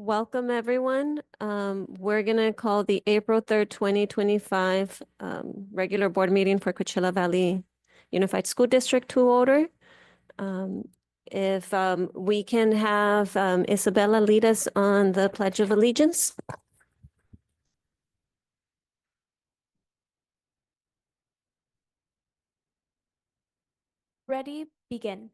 Welcome, everyone. We're going to call the April 3rd, 2025 regular board meeting for Coachella Valley Unified School District to order. If we can have Isabella lead us on the Pledge of Allegiance. Ready, begin.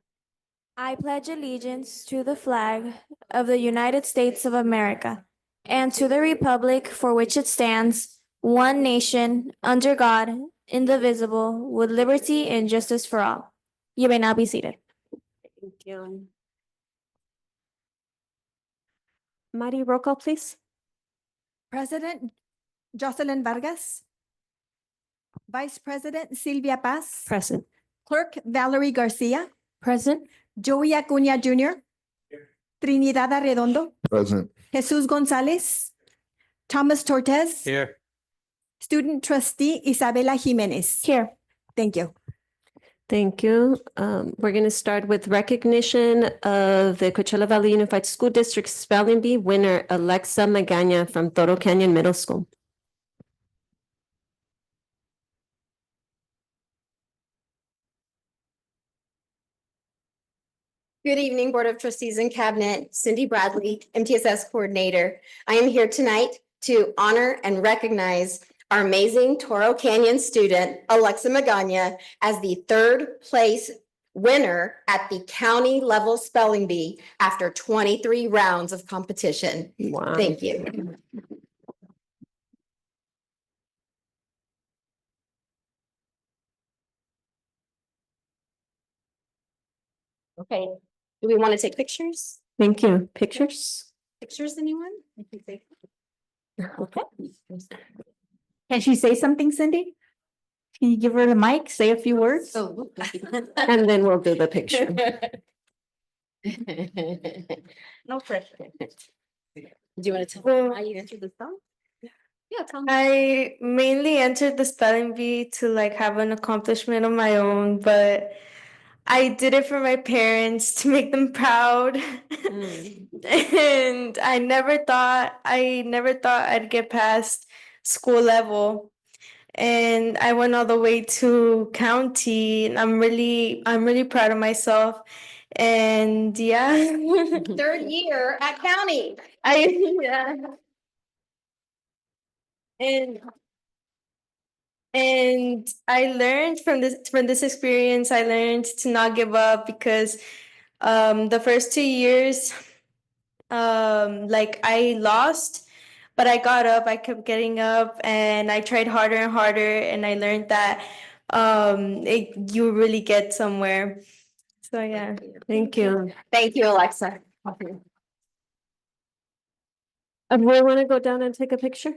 I pledge allegiance to the flag of the United States of America and to the republic for which it stands, one nation, under God, indivisible, with liberty and justice for all. You may now be seated. Thank you. Mari, roll call, please. President Jocelyn Vargas. Vice President Silvia Paz. Present. Clerk Valerie Garcia. Present. Joey Acuña Jr. Trinidad Arredondo. Present. Jesus Gonzalez. Thomas Tortes. Here. Student Trustee Isabela Jimenez. Here. Thank you. Thank you. We're going to start with recognition of the Coachella Valley Unified School District Spelling Bee winner, Alexa Magaña from Toro Canyon Middle School. Good evening, Board of Trustees and Cabinet. Cindy Bradley, MTSS Coordinator. I am here tonight to honor and recognize our amazing Toro Canyon student, Alexa Magaña, as the third place winner at the county level spelling bee after 23 rounds of competition. Wow. Thank you. Okay, do we want to take pictures? Thank you. Pictures? Pictures, anyone? Okay. Can she say something, Cindy? Can you give her the mic, say a few words? Oh. And then we'll do the picture. No pressure. Do you want to tell me how you entered the song? Yeah, tell me. I mainly entered the spelling bee to like have an accomplishment of my own, but I did it for my parents to make them proud. And I never thought I'd get past school level. And I went all the way to county, and I'm really proud of myself. And yeah. Third year at county. Yeah. And I learned from this experience, I learned to not give up because the first 2 years like I lost, but I got up, I kept getting up, and I tried harder and harder, and I learned that you really get somewhere. So yeah. Thank you. Thank you, Alexa. We want to go down and take a picture?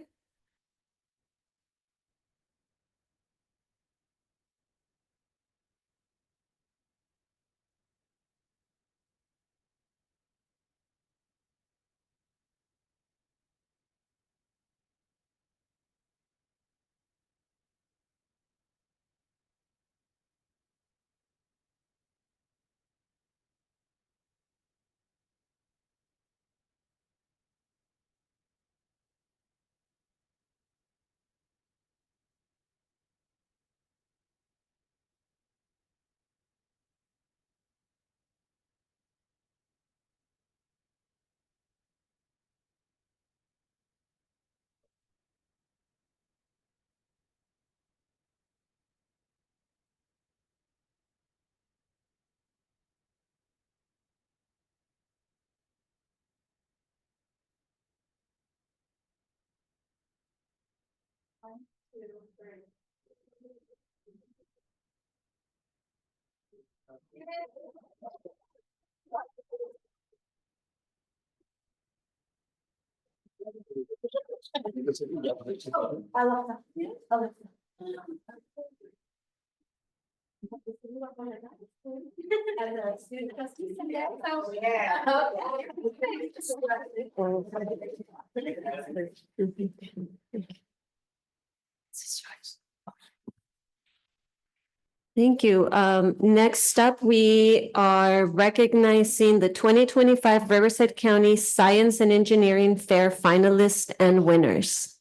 Thank you. Next up, we are recognizing the 2025 Riverside County Science and Engineering Fair finalists and winners.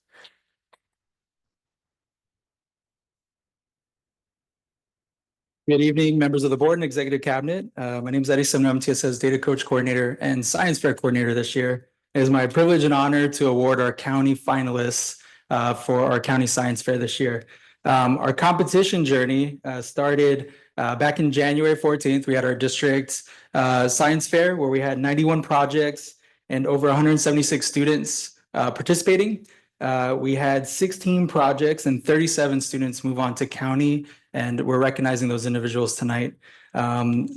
Good evening, members of the board and executive cabinet. My name is Edison. I'm MTSS Data Coach Coordinator and Science Fair Coordinator this year. It is my privilege and honor to award our county finalists for our county science fair this year. Our competition journey started back in January 14th. We had our district science fair where we had 91 projects and over 176 students participating. We had 16 projects and 37 students move on to county, and we're recognizing those individuals tonight.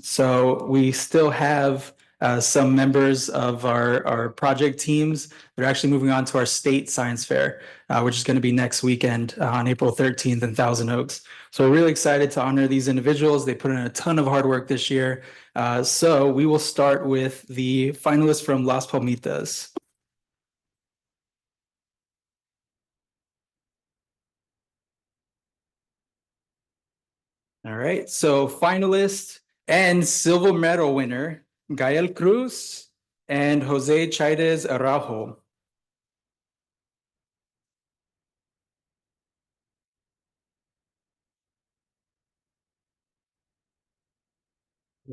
So we still have some members of our project teams that are actually moving on to our state science fair, which is going to be next weekend on April 13th in Thousand Oaks. So we're really excited to honor these individuals. They put in a ton of hard work this year. So we will start with the finalists from Las Palmitas. All right, so finalist and silver medal winner, Gael Cruz and Jose Chairez Araujo.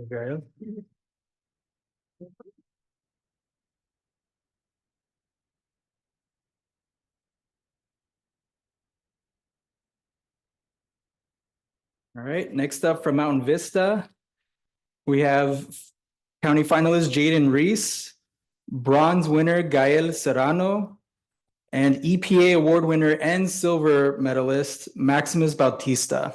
Gael. All right, next up from Mountain Vista, we have county finalist Jaden Reese, bronze winner Gael Serrano, and EPA award winner and silver medalist Maximus Bautista.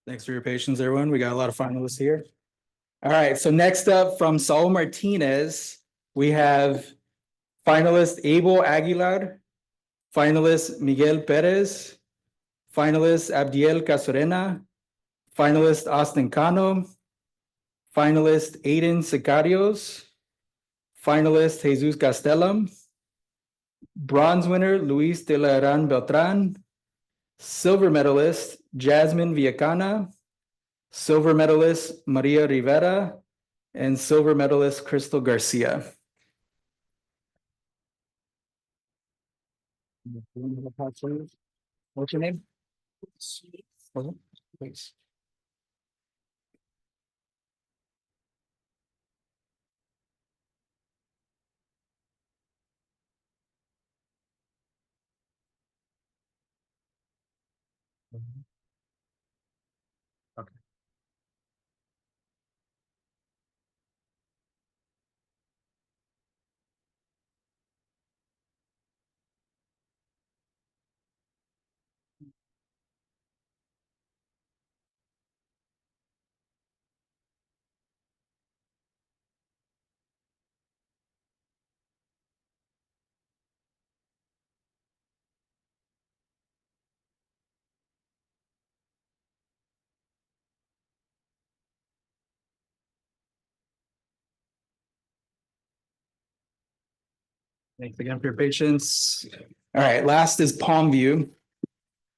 Thanks for your patience, everyone. We got a lot of finalists here. All right, so next up from Saul Martinez, we have finalist Abel Aguilar, finalist Miguel Perez, finalist Abdiel Casorena, finalist Austin Cano, finalist Aiden Sicarios, finalist Jesus Castellum, bronze winner Luis de la Herran Beltran, silver medalist Jasmine Villacana, silver medalist Maria Rivera, and silver medalist Crystal Garcia. What's your name? Please. Okay. Thanks again for your patience. All right, last is Palm View.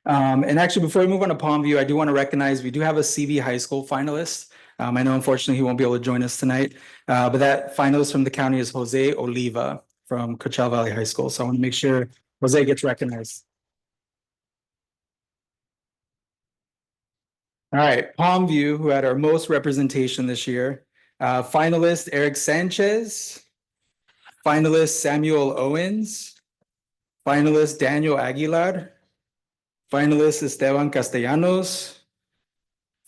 And actually, before we move on to Palm View, I do want to recognize we do have a CV High School finalist. I know unfortunately he won't be able to join us tonight, but that finalist from the county is Jose Oliva from Coachella Valley High School. So I want to make sure Jose gets recognized. All right, Palm View, who had our most representation this year. Finalist Eric Sanchez, finalist Samuel Owens, finalist Daniel Aguilar, finalist Esteban Castellanos,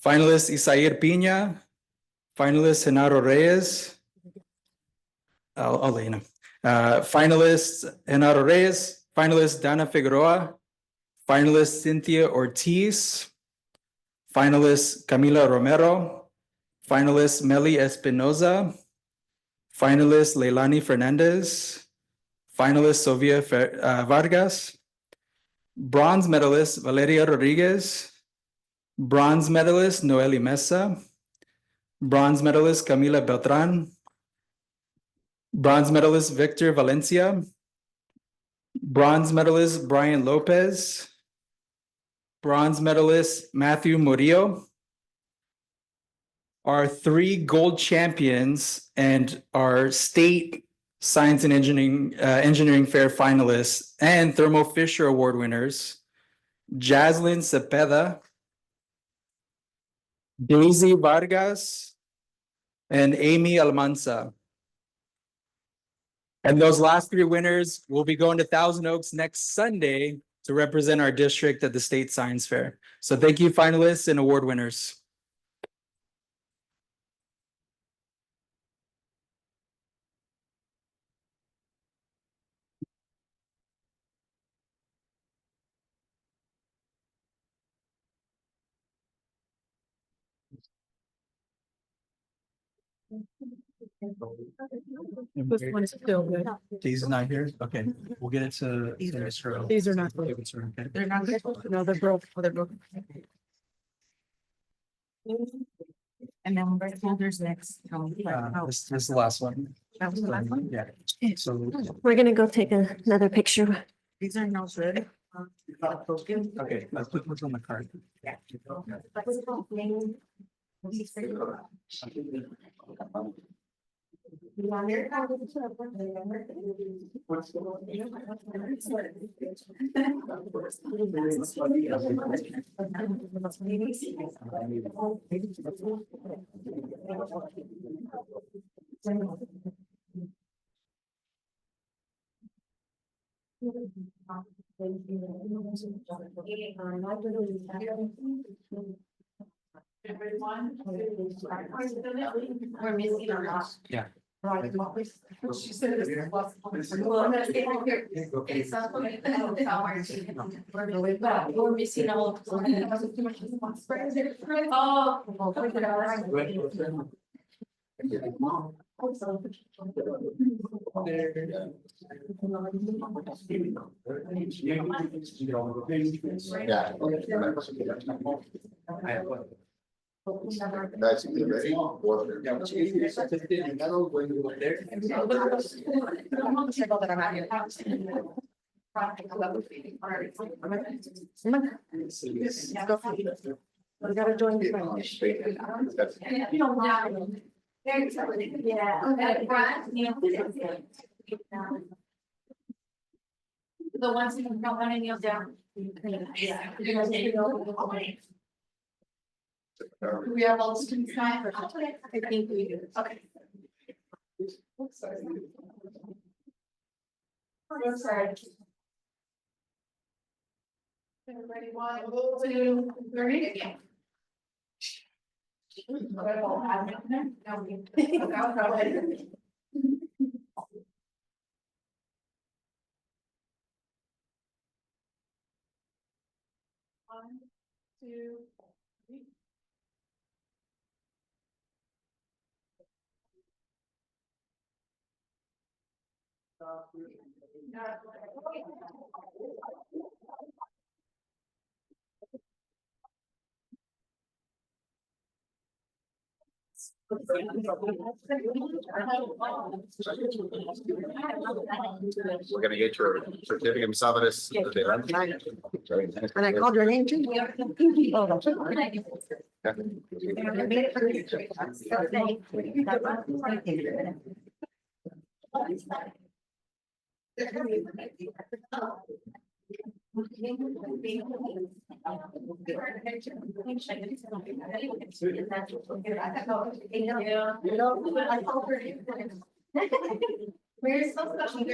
finalist Isair Pina, finalist Genaro Reyes. I'll let you know. Finalist Genaro Reyes, finalist Dana Figueroa, finalist Cynthia Ortiz, finalist Camila Romero, finalist Meli Espinoza, finalist Leilani Fernandez, finalist Sofia Vargas, bronze medalist Valeria Rodriguez, Bronze medalist Noeli Mesa. Bronze medalist Camila Beltran. Bronze medalist Victor Valencia. Bronze medalist Brian Lopez. Bronze medalist Matthew Murillo. Our three gold champions and our state science and engineering fair finalists and Thermo Fisher Award winners, Jaslyn Cepeda, Daisy Vargas, and Amy Almanza. And those last three winners will be going to Thousand Oaks next Sunday to represent our district at the state science fair. So thank you, finalists and award winners. This one's still good. Daisy's not here? Okay, we'll get it to. Mr. These are not good. Give it to her, okay? They're not good. No, they're broke. They're broke. And then there's next. This is the last one. That was the last one? Yeah, so. We're gonna go take another picture. These are no good. Okay, let's put what's on the card. We're missing a lot. Yeah. She said it's we're missing all of That's ready. We gotta join the the ones who don't want to kneel down. Yeah. Do we have all the students tonight? I think we do. Okay. I'm sorry. Everybody, 1, 2, 3. One, 2, 3. We're gonna get your certificate of salvatus. And I called your name too. We're so special.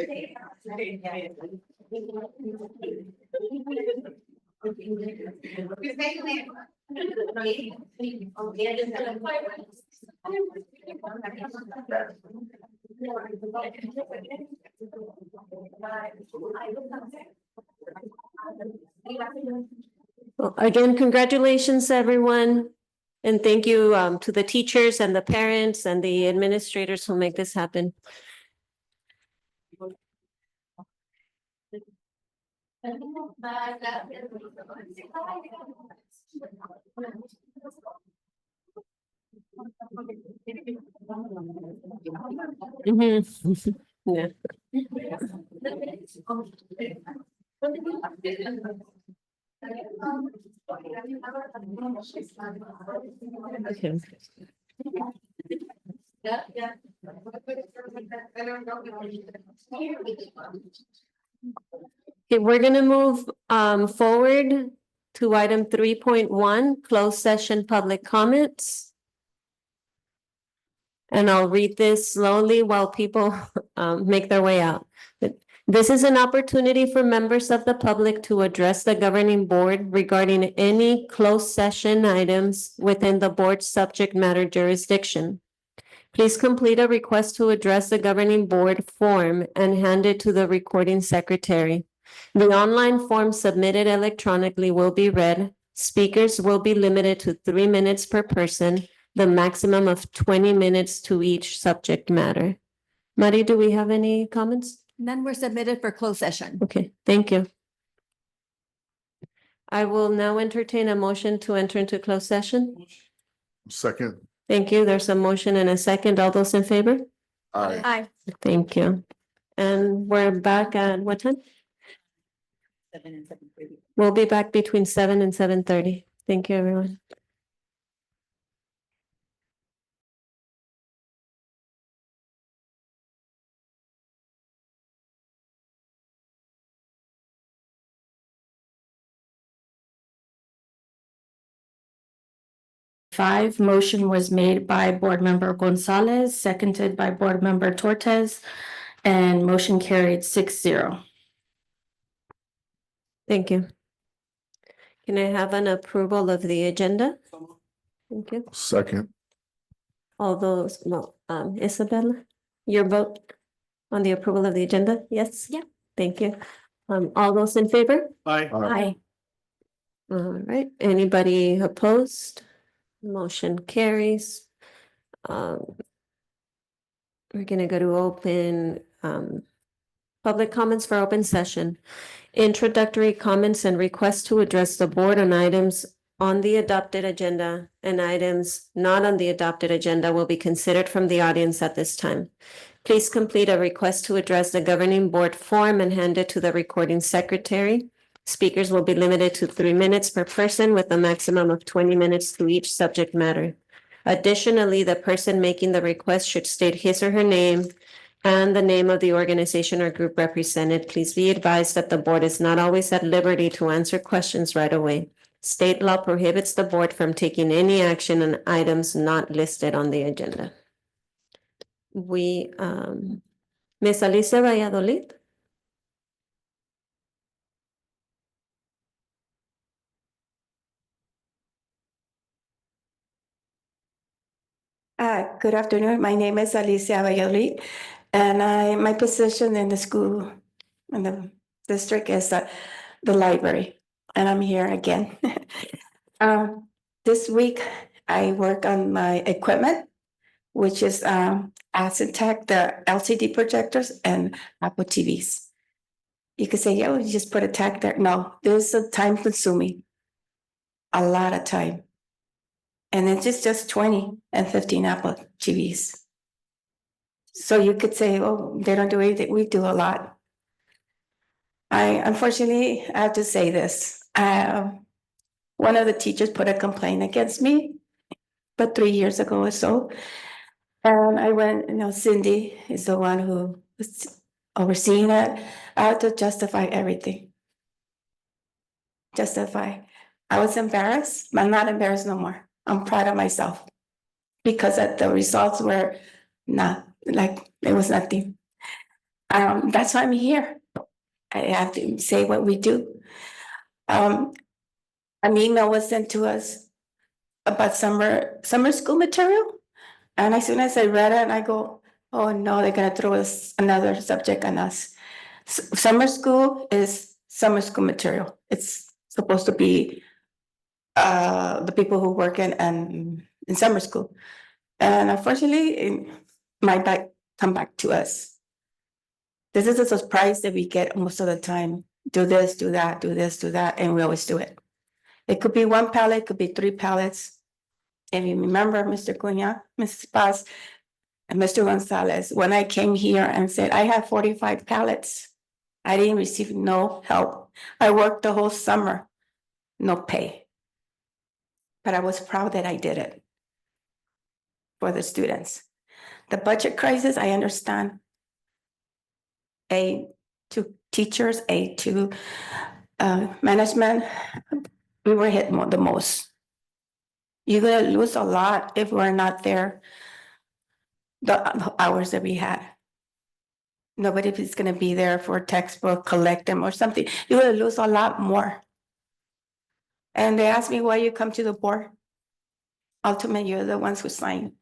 Well, again, congratulations, everyone. And thank you to the teachers and the parents and the administrators who make this happen. Mhm. Yeah. Okay. Okay, we're gonna move forward to item 3.1, closed session public comments. And I'll read this slowly while people make their way out. This is an opportunity for members of the public to address the governing board regarding any closed session items within the board's subject matter jurisdiction. Please complete a request to address the governing board form and hand it to the recording secretary. The online form submitted electronically will be read. Speakers will be limited to 3 minutes per person, the maximum of 20 minutes to each subject matter. Mari, do we have any comments? None were submitted for closed session. Okay, thank you. I will now entertain a motion to enter into closed session. Second. Thank you. There's a motion and a second. All those in favor? Aye. Aye. Thank you. And we're back at what time? 7 and 7:30. We'll be back between 7 and 7:30. Thank you, everyone. Five, motion was made by Board Member Gonzalez, seconded by Board Member Tortes, and motion carried 6-0. Thank you. Can I have an approval of the agenda? Thank you. Second. All those, no, Isabella, your vote on the approval of the agenda? Yes? Yeah. Thank you. All those in favor? Aye. Aye. All right, anybody opposed? Motion carries. We're gonna go to open, public comments for open session. Introductory comments and requests to address the board on items on the adopted agenda and items not on the adopted agenda will be considered from the audience at this time. Please complete a request to address the governing board form and hand it to the recording secretary. Speakers will be limited to 3 minutes per person with a maximum of 20 minutes to each subject matter. Additionally, the person making the request should state his or her name and the name of the organization or group represented. Please be advised that the board is not always at liberty to answer questions right away. State law prohibits the board from taking any action on items not listed on the agenda. Ms. Alicia Valladolid? Good afternoon. My name is Alicia Valladolid, and my position in the school, in the district is the library, and I'm here again. This week, I work on my equipment, which is Asset Tech, the LCD projectors and Apple TVs. You could say, yeah, you just put a tag there. No, this is time consuming. A lot of time. And it's just 20 and 15 Apple TVs. So you could say, oh, they don't do anything. We do a lot. Unfortunately, I have to say this. One of the teachers put a complaint against me, but 3 years ago or so. And I went, Cindy is the one who was overseeing it. I had to justify everything. Justify. I was embarrassed, but I'm not embarrassed no more. I'm proud of myself because the results were not like it was nothing. That's why I'm here. I have to say what we do. An email was sent to us about summer school material. And as soon as I read it, I go, oh no, they're gonna throw us another subject on us. Summer school is summer school material. It's supposed to be the people who work in summer school. And unfortunately, it might come back to us. This is a surprise that we get most of the time. Do this, do that, do this, do that, and we always do it. It could be one pallet, could be 3 pallets. If you remember, Mr. Cunha, Mrs. Paz, and Mr. Gonzalez, when I came here and said, I have 45 pallets, I didn't receive no help. I worked the whole summer, no pay. But I was proud that I did it for the students. The budget crisis, I understand. Aid to teachers, aid to management, we were hit the most. You're gonna lose a lot if we're not there the hours that we had. Nobody is gonna be there for textbook, collect them or something. You're gonna lose a lot more. And they asked me why you come to the board. Ultimately, you're the ones who sign.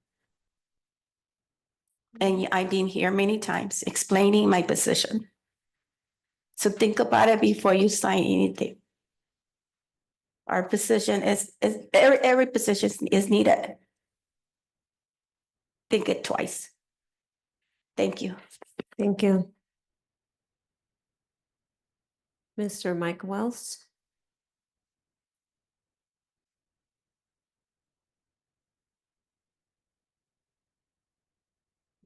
And I've been here many times explaining my position. So think about it before you sign anything. Our position is every position is needed. Think it twice. Thank you. Thank you. Mr. Mike Wells.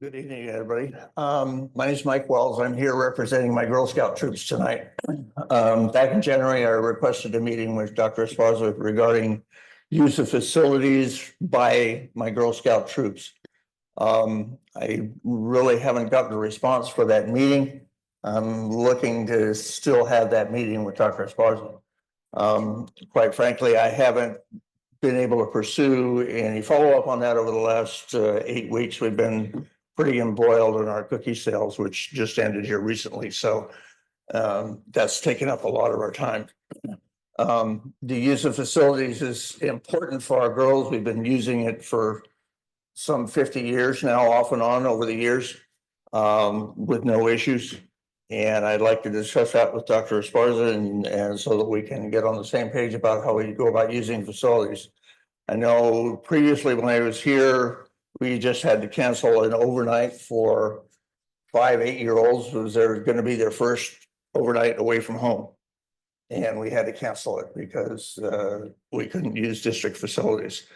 Good evening, everybody. My name is Mike Wells. I'm here representing my Girl Scout troops tonight. Back in January, I requested a meeting with Dr. Esparza regarding use of facilities by my Girl Scout troops. I really haven't gotten a response for that meeting. I'm looking to still have that meeting with Dr. Esparza. Quite frankly, I haven't been able to pursue any follow-up on that over the last 8 weeks. We've been pretty embroiled in our cookie sales, which just ended here recently. So that's taken up a lot of our time. The use of facilities is important for our girls. We've been using it for some 50 years now, off and on over the years, with no issues. And I'd like to discuss that with Dr. Esparza and so that we can get on the same page about how we go about using facilities. I know previously when I was here, we just had to cancel an overnight for 5 8-year-olds. Was there going to be their first overnight away from home? And we had to cancel it because we couldn't use district facilities.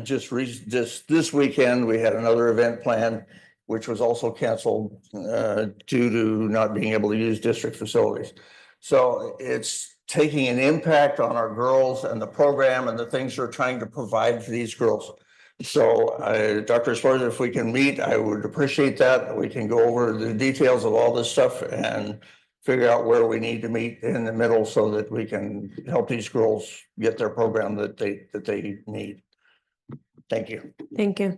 Just this weekend, we had another event planned, which was also canceled due to not being able to use district facilities. So it's taking an impact on our girls and the program and the things we're trying to provide for these girls. So Dr. Esparza, if we can meet, I would appreciate that. We can go over the details of all this stuff and figure out where we need to meet in the middle so that we can help these girls get their program that they need. Thank you. Thank you.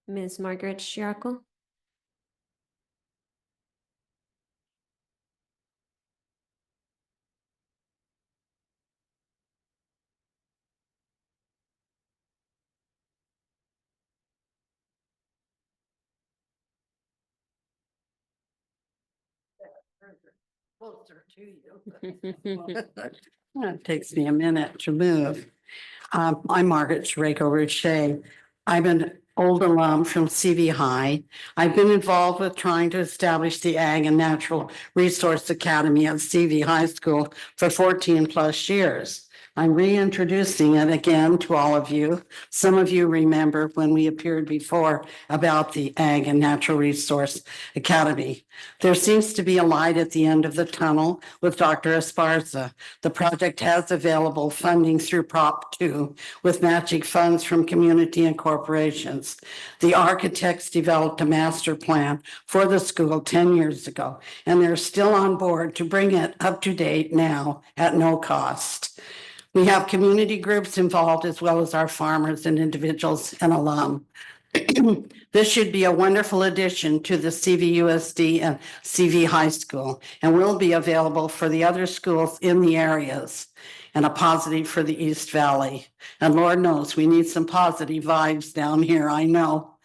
Ms. Margaret Sciarco. Closer to you. It takes me a minute to move. I'm Margaret Sciarco Ruche. I'm an old alum from CV High. I've been involved with trying to establish the Ag and Natural Resource Academy at CV High School for 14 plus years. I'm reintroducing it again to all of you. Some of you remember when we appeared before about the Ag and Natural Resource Academy. There seems to be a light at the end of the tunnel with Dr. Esparza. The project has available funding through Prop 2 with matching funds from community and corporations. The architects developed a master plan for the school 10 years ago, and they're still on board to bring it up to date now at no cost. We have community groups involved as well as our farmers and individuals and alum. This should be a wonderful addition to the CVUSD and CV High School and will be available for the other schools in the areas and a positive for the East Valley. And Lord knows we need some positive vibes down here, I know.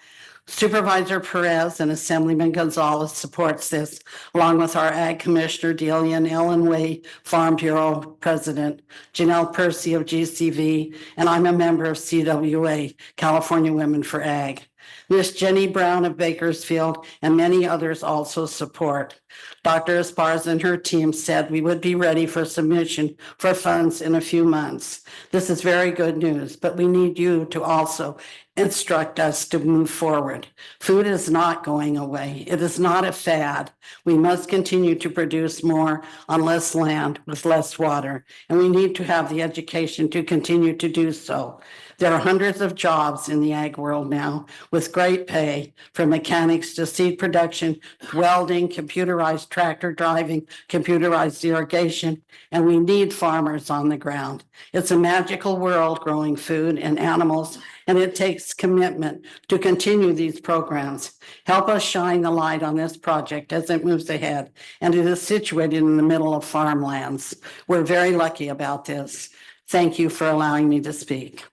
Supervisor Perez and Assemblyman Gonzalez supports this, along with our Ag Commissioner Delia and Ellen Way, Farm Bureau President, Janelle Percy of GCV, and I'm a member of CWA, California Women for Ag. Miss Jenny Brown of Bakersfield and many others also support. Dr. Esparza and her team said we would be ready for submission for funds in a few months. This is very good news, but we need you to also instruct us to move forward. Food is not going away. It is not a fad. We must continue to produce more on less land with less water, and we need to have the education to continue to do so. There are hundreds of jobs in the ag world now with great pay, from mechanics to seed production, welding, computerized tractor driving, computerized irrigation, and we need farmers on the ground. It's a magical world growing food and animals, and it takes commitment to continue these programs. Help us shine the light on this project as it moves ahead, and it is situated in the middle of farmlands. We're very lucky about this. Thank you for allowing me to speak.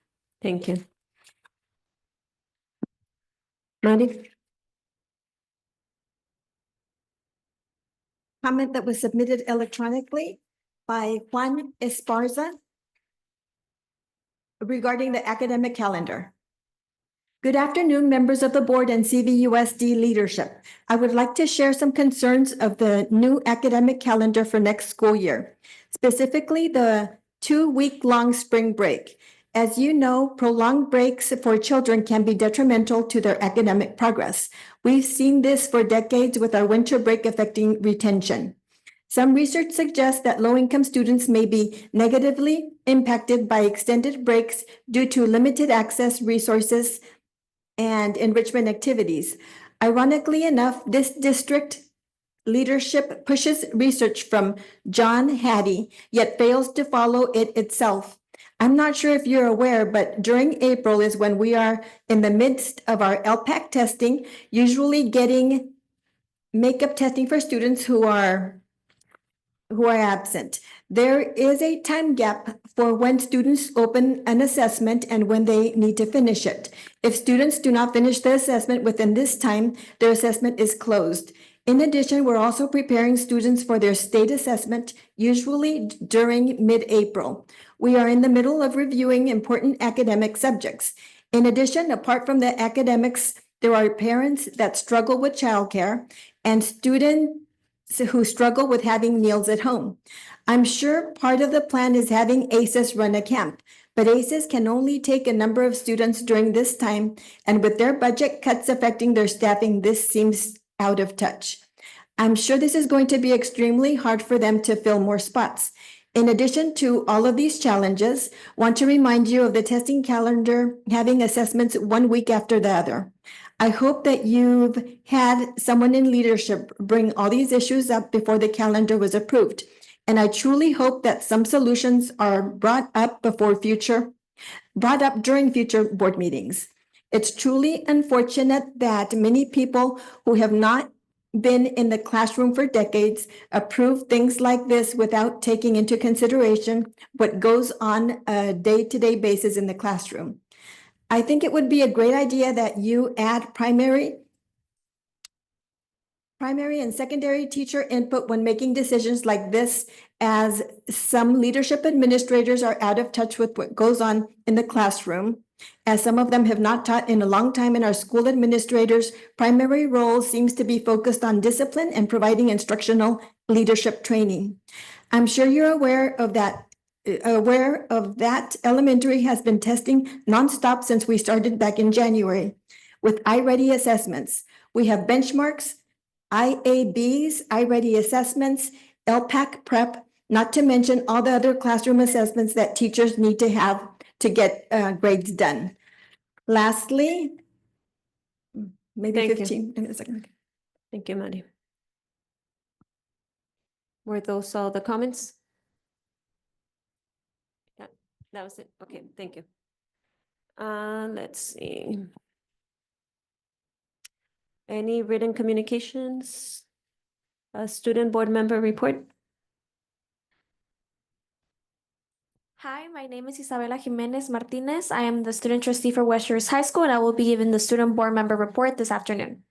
Thank you. Maddie? Comment that was submitted electronically by Juan Esparza regarding the academic calendar. Good afternoon, members of the board and CVUSD leadership. I would like to share some concerns of the new academic calendar for next school year, specifically the 2-week-long spring break. As you know, prolonged breaks for children can be detrimental to their academic progress. We've seen this for decades with our winter break affecting retention. Some research suggests that low-income students may be negatively impacted by extended breaks due to limited access, resources, and enrichment activities. Ironically enough, this district leadership pushes research from John Hattie, yet fails to follow it itself. I'm not sure if you're aware, but during April is when we are in the midst of our LPAC testing, usually getting makeup testing for students who are absent. There is a time gap for when students open an assessment and when they need to finish it. If students do not finish the assessment within this time, their assessment is closed. In addition, we're also preparing students for their state assessment, usually during mid-April. We are in the middle of reviewing important academic subjects. In addition, apart from the academics, there are parents that struggle with childcare and students who struggle with having meals at home. I'm sure part of the plan is having ACES run a camp, but ACES can only take a number of students during this time, and with their budget cuts affecting their staffing, this seems out of touch. I'm sure this is going to be extremely hard for them to fill more spots. In addition to all of these challenges, want to remind you of the testing calendar having assessments 1 week after the other. I hope that you've had someone in leadership bring all these issues up before the calendar was approved. And I truly hope that some solutions are brought up during future board meetings. It's truly unfortunate that many people who have not been in the classroom for decades approve things like this without taking into consideration what goes on a day-to-day basis in the classroom. I think it would be a great idea that you add primary and secondary teacher input when making decisions like this, as some leadership administrators are out of touch with what goes on in the classroom, as some of them have not taught in a long time, and our school administrators' primary role seems to be focused on discipline and providing instructional leadership training. I'm sure you're aware of that elementary has been testing nonstop since we started back in January with iReady assessments. We have benchmarks, IABs, iReady assessments, LPAC prep, not to mention all the other classroom assessments that teachers need to have to get grades done. Lastly, maybe Thank you. 15 in a second. Thank you, Maddie. Were those all the comments? Yeah, that was it. Okay, thank you. Let's see. Any written communications? A student board member report? Hi, my name is Isabela Jimenez Martinez. I am the student trustee for West Shores High School, and I will be giving the student board member report this afternoon.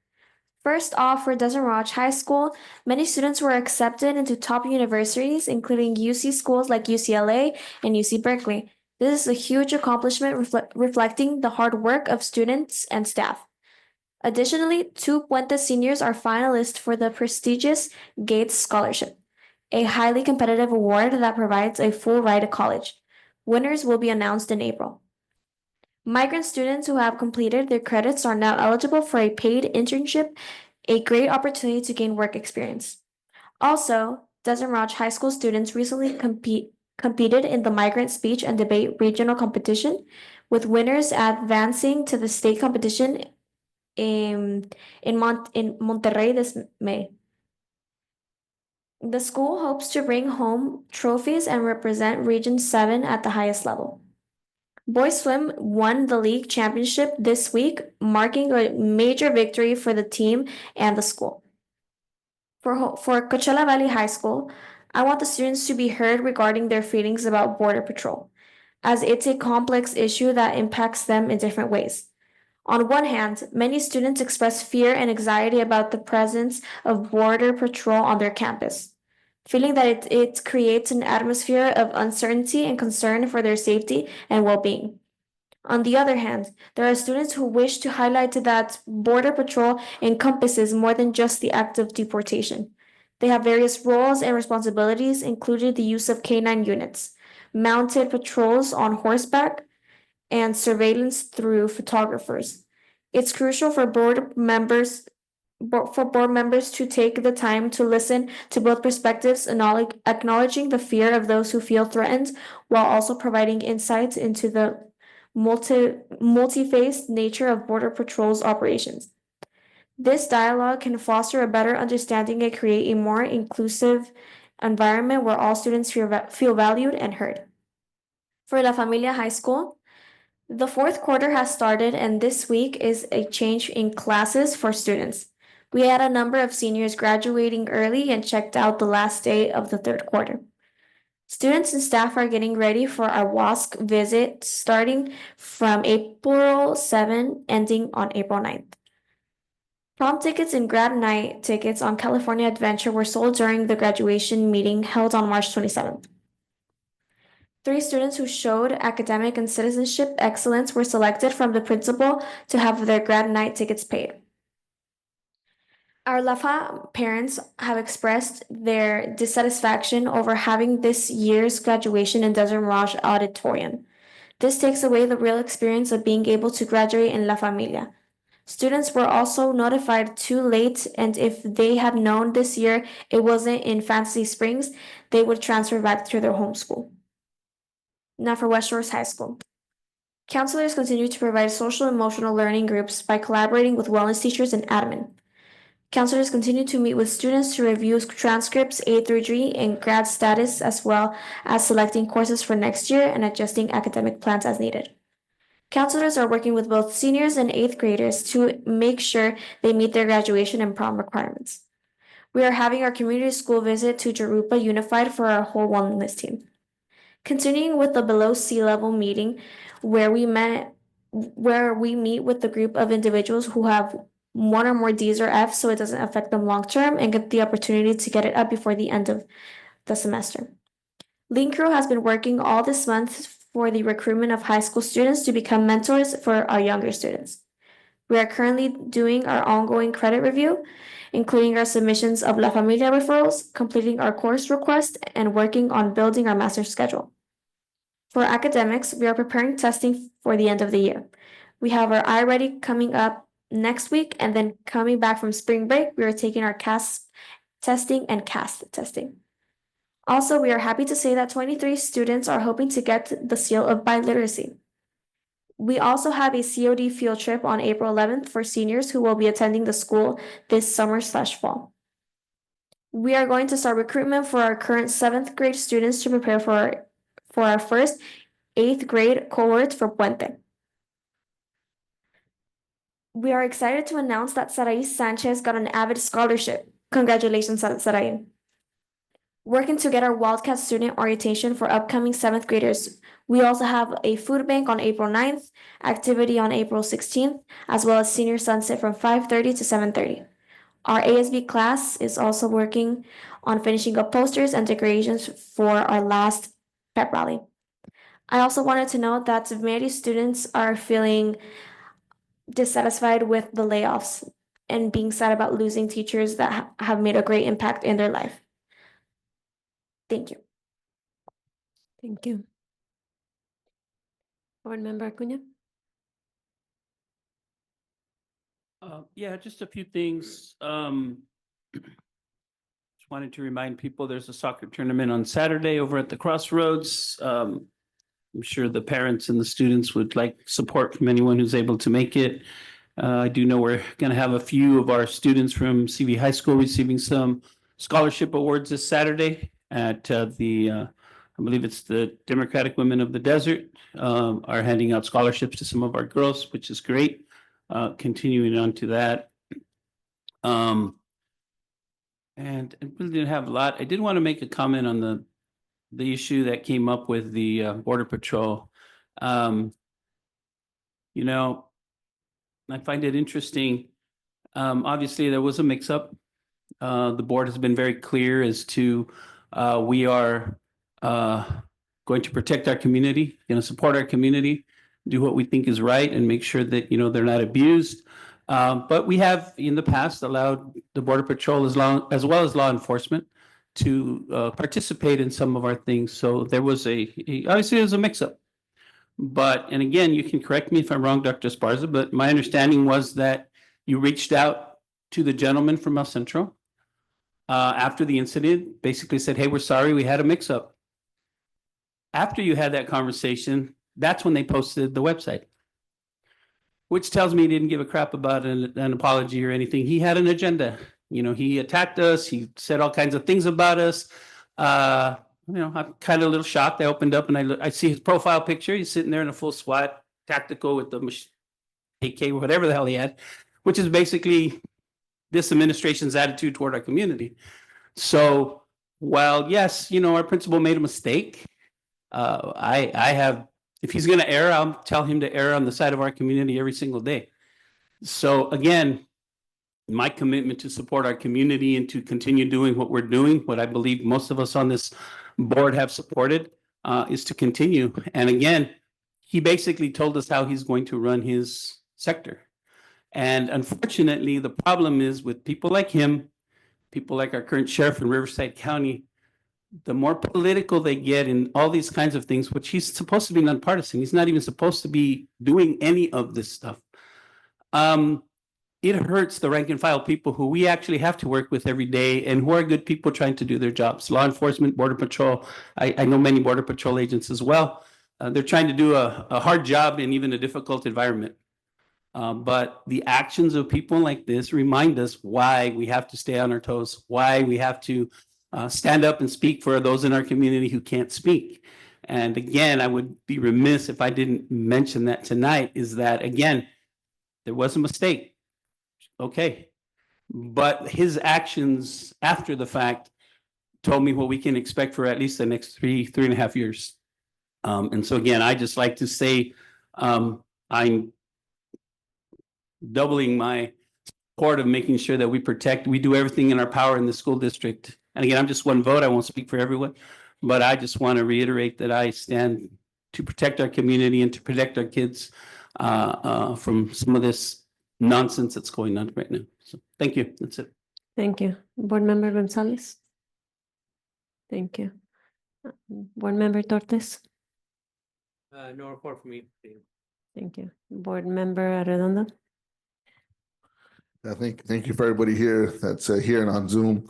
First off, for Desert Rouge High School, many students were accepted into top universities, including UC schools like UCLA and UC Berkeley. This is a huge accomplishment reflecting the hard work of students and staff. Additionally, 2 Puente seniors are finalists for the prestigious Gates Scholarship, a highly competitive award that provides a full ride to college. Winners will be announced in April. Migrant students who have completed their credits are now eligible for a paid internship, a great opportunity to gain work experience. Also, Desert Rouge High School students recently competed in the migrant speech and debate regional competition, with winners advancing to the state competition in Monterrey this May. The school hopes to bring home trophies and represent Region 7 at the highest level. Boys swim won the league championship this week, marking a major victory for the team and the school. For Coachella Valley High School, I want the students to be heard regarding their feelings about Border Patrol, as it's a complex issue that impacts them in different ways. On one hand, many students express fear and anxiety about the presence of Border Patrol on their campus, feeling that it creates an atmosphere of uncertainty and concern for their safety and well-being. On the other hand, there are students who wish to highlight that Border Patrol encompasses more than just the act of deportation. They have various roles and responsibilities, including the use of canine units, mounted patrols on horseback, and surveillance through photographers. It's crucial for board members to take the time to listen to both perspectives, acknowledging the fear of those who feel threatened, while also providing insights into the multi-faced nature of Border Patrol's operations. This dialogue can foster a better understanding and create a more inclusive environment where all students feel valued and heard. For La Familia High School, the fourth quarter has started, and this week is a change in classes for students. We had a number of seniors graduating early and checked out the last day of the third quarter. Students and staff are getting ready for our WASC visit starting from April 7, ending on April 9th. Prom tickets and grad night tickets on California Adventure were sold during the graduation meeting held on March 27th. 3 students who showed academic and citizenship excellence were selected from the principal to have their grad night tickets paid. Our LAFA parents have expressed their dissatisfaction over having this year's graduation in Desert Mirage Auditorium. This takes away the real experience of being able to graduate in La Familia. Students were also notified too late, and if they had known this year it wasn't in Fantasy Springs, they would transfer back to their home school. Now for West Shores High School. Counselors continue to provide social and emotional learning groups by collaborating with wellness teachers and admin. Counselors continue to meet with students to review transcripts A through G and grad status, as well as selecting courses for next year and adjusting academic plans as needed. Counselors are working with both seniors and 8th graders to make sure they meet their graduation and prom requirements. We are having our community school visit to Jurupa Unified for our whole wellness team. Continuing with the below sea level meeting where we meet with the group of individuals who have 1 or more D's or F's so it doesn't affect them long term and get the opportunity to get it up before the end of the semester. Lean Crew has been working all this month for the recruitment of high school students to become mentors for our younger students. We are currently doing our ongoing credit review, including our submissions of La Familia referrals, completing our course request, and working on building our master's schedule. For academics, we are preparing testing for the end of the year. We have our iReady coming up next week, and then coming back from spring break, we are taking our CAST testing and CAST testing. Also, we are happy to say that 23 students are hoping to get the seal of biliteracy. We also have a COD field trip on April 11th for seniors who will be attending the school this summer/fall. We are going to start recruitment for our current 7th grade students to prepare for our first 8th grade cohort for Puente. We are excited to announce that Sarai Sanchez got an Avid scholarship. Congratulations, Sarai. working to get our Wildcat student orientation for upcoming seventh graders. We also have a food bank on April 9th, activity on April 16th, as well as senior sunset from 5:30 to 7:30. Our ASB class is also working on finishing up posters and decorations for our last pep rally. I also wanted to note that many students are feeling dissatisfied with the layoffs and being sad about losing teachers that have made a great impact in their life. Thank you. Thank you. Board Member Acuna? Yeah, just a few things. Just wanted to remind people there's a soccer tournament on Saturday over at the Crossroads. I'm sure the parents and the students would like support from anyone who's able to make it. I do know we're going to have a few of our students from CV High School receiving some scholarship awards this Saturday at I believe it's the Democratic Women of the Desert, are handing out scholarships to some of our girls, which is great. Continuing on to that. And I really didn't have a lot. I did want to make a comment on the issue that came up with the Border Patrol. You know, I find it interesting. Obviously, there was a mix-up. The board has been very clear as to we are going to protect our community, going to support our community, do what we think is right, and make sure that they're not abused. But we have in the past allowed the Border Patrol as well as law enforcement to participate in some of our things. So there was obviously there was a mix-up. And again, you can correct me if I'm wrong, Dr. Esparza, but my understanding was that you reached out to the gentleman from El Centro after the incident, basically said, hey, we're sorry, we had a mix-up. After you had that conversation, that's when they posted the website, which tells me he didn't give a crap about an apology or anything. He had an agenda. He attacked us. He said all kinds of things about us. I'm kind of a little shocked. I opened up and I see his profile picture. He's sitting there in a full SWAT tactical with the AK, whatever the hell he had, which is basically this administration's attitude toward our community. So while, yes, our principal made a mistake, if he's going to err, I'll tell him to err on the side of our community every single day. So again, my commitment to support our community and to continue doing what we're doing, what I believe most of us on this board have supported, is to continue. And again, he basically told us how he's going to run his sector. And unfortunately, the problem is with people like him, people like our current sheriff in Riverside County, the more political they get in all these kinds of things, which he's supposed to be nonpartisan. He's not even supposed to be doing any of this stuff. It hurts the rank and file people who we actually have to work with every day and who are good people trying to do their jobs. Law enforcement, Border Patrol. I know many Border Patrol agents as well. They're trying to do a hard job in even a difficult environment. But the actions of people like this remind us why we have to stay on our toes, why we have to stand up and speak for those in our community who can't speak. And again, I would be remiss if I didn't mention that tonight, is that, again, there was a mistake. Okay. But his actions after the fact told me what we can expect for at least the next three and a half years. And so again, I just like to say I'm doubling my support of making sure that we do everything in our power in the school district. And again, I'm just one vote. I won't speak for everyone, but I just want to reiterate that I stand to protect our community and to protect our kids from some of this nonsense that's going on right now. So thank you. That's it. Thank you. Board Member Gonzalez? Thank you. Board Member Tortes? No report from me. Thank you. Board Member Arredondo? Thank you for everybody here that's here and on Zoom.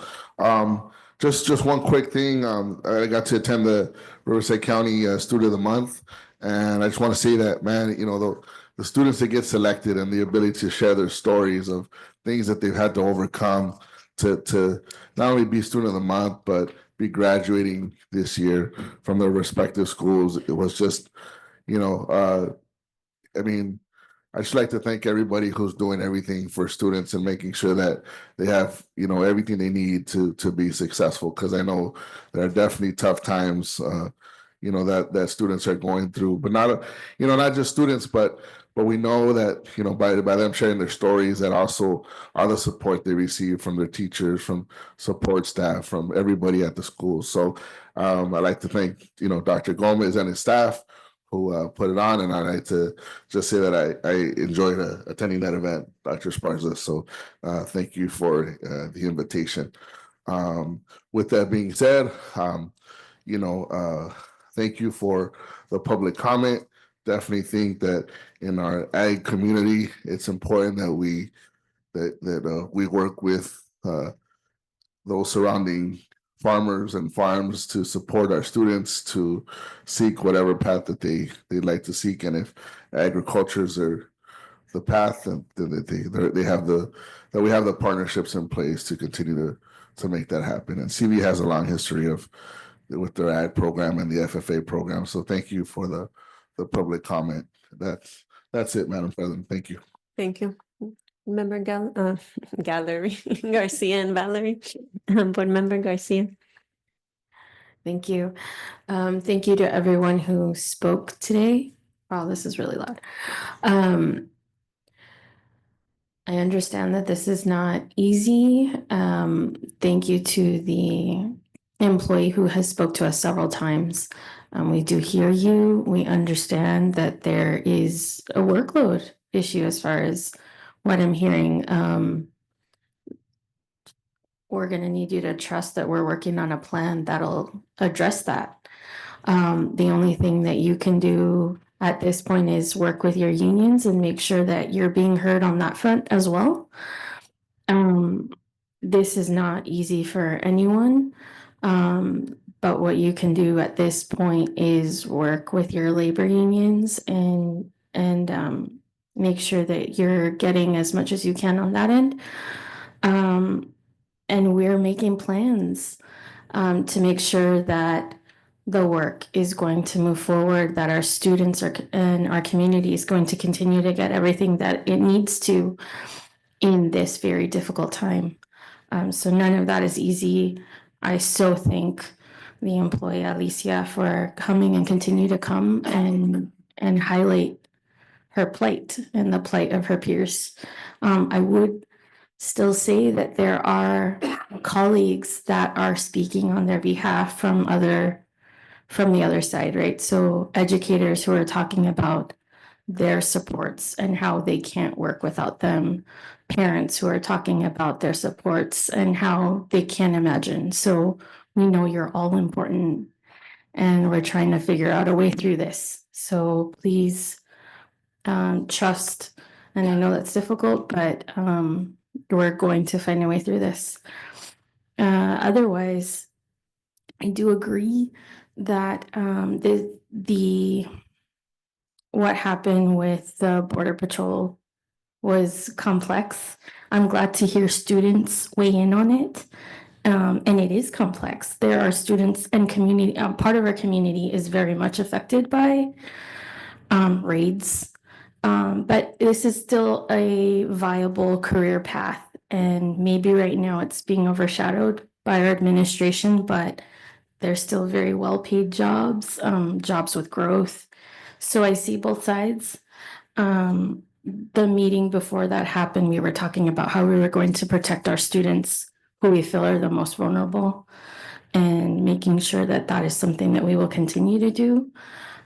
Just one quick thing. I got to attend the Riverside County Student of the Month, and I just want to say that, man, the students that get selected and the ability to share their stories of things that they've had to overcome to not only be Student of the Month, but be graduating this year from their respective schools. It was just, I mean, I'd just like to thank everybody who's doing everything for students and making sure that they have, everything they need to be successful. Because I know there are definitely tough times, that students are going through, but not just students, but we know that, by them sharing their stories, that also are the support they receive from their teachers, from support staff, from everybody at the school. So I'd like to thank, Dr. Gomez and his staff who put it on, and I'd like to just say that I enjoyed attending that event, Dr. Sparza. So thank you for the invitation. With that being said, thank you for the public comment. Definitely think that in our ag community, it's important that we work with those surrounding farmers and farms to support our students to seek whatever path that they'd like to seek. And if agriculture is the path, then we have the partnerships in place to continue to make that happen. And CV has a long history with their ag program and the FFA program. So thank you for the public comment. That's it, Madam President. Thank you. Thank you. Member Gallery, Garcia and Valerie, Board Member Garcia. Thank you. Thank you to everyone who spoke today. Wow, this is really loud. I understand that this is not easy. Thank you to the employee who has spoke to us several times. We do hear you. We understand that there is a workload issue as far as what I'm hearing. We're going to need you to trust that we're working on a plan that'll address that. The only thing that you can do at this point is work with your unions and make sure that you're being heard on that front as well. This is not easy for anyone, but what you can do at this point is work with your labor unions and make sure that you're getting as much as you can on that end. And we're making plans to make sure that the work is going to move forward, that our students and our community is going to continue to get everything that it needs to in this very difficult time. So none of that is easy. I so thank the employee Alicia for coming and continue to come and highlight her plight and the plight of her peers. I would still say that there are colleagues that are speaking on their behalf from the other side, right? So educators who are talking about their supports and how they can't work without them, parents who are talking about their supports and how they can't imagine. So we know you're all important and we're trying to figure out a way through this. So please trust, and I know that's difficult, but we're going to find a way through this. Otherwise, I do agree that what happened with the Border Patrol was complex. I'm glad to hear students weigh in on it. And it is complex. There are students and community, part of our community is very much affected by raids. But this is still a viable career path. And maybe right now it's being overshadowed by our administration, but they're still very well-paid jobs, jobs with growth. So I see both sides. The meeting before that happened, we were talking about how we were going to protect our students who we feel are the most vulnerable and making sure that that is something that we will continue to do.